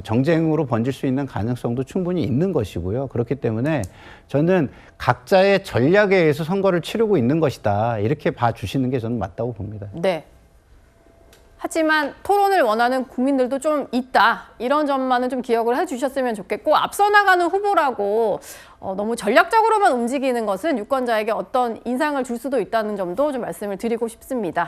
정쟁으로 번질 수 있는 가능성도 충분히 있는 것이고요. 그렇기 때문에 저는 각자의 전략에 의해서 선거를 치르고 있는 것이다. 이렇게 봐주시는 게 저는 맞다고 봅니다. 네. 하지만 토론을 원하는 국민들도 좀 있다. 이런 점만은 좀 기억을 해주셨으면 좋겠고 앞서 나가는 후보라고 너무 전략적으로만 움직이는 것은 유권자에게 어떤 인상을 줄 수도 있다는 점도 좀 말씀을 드리고 싶습니다.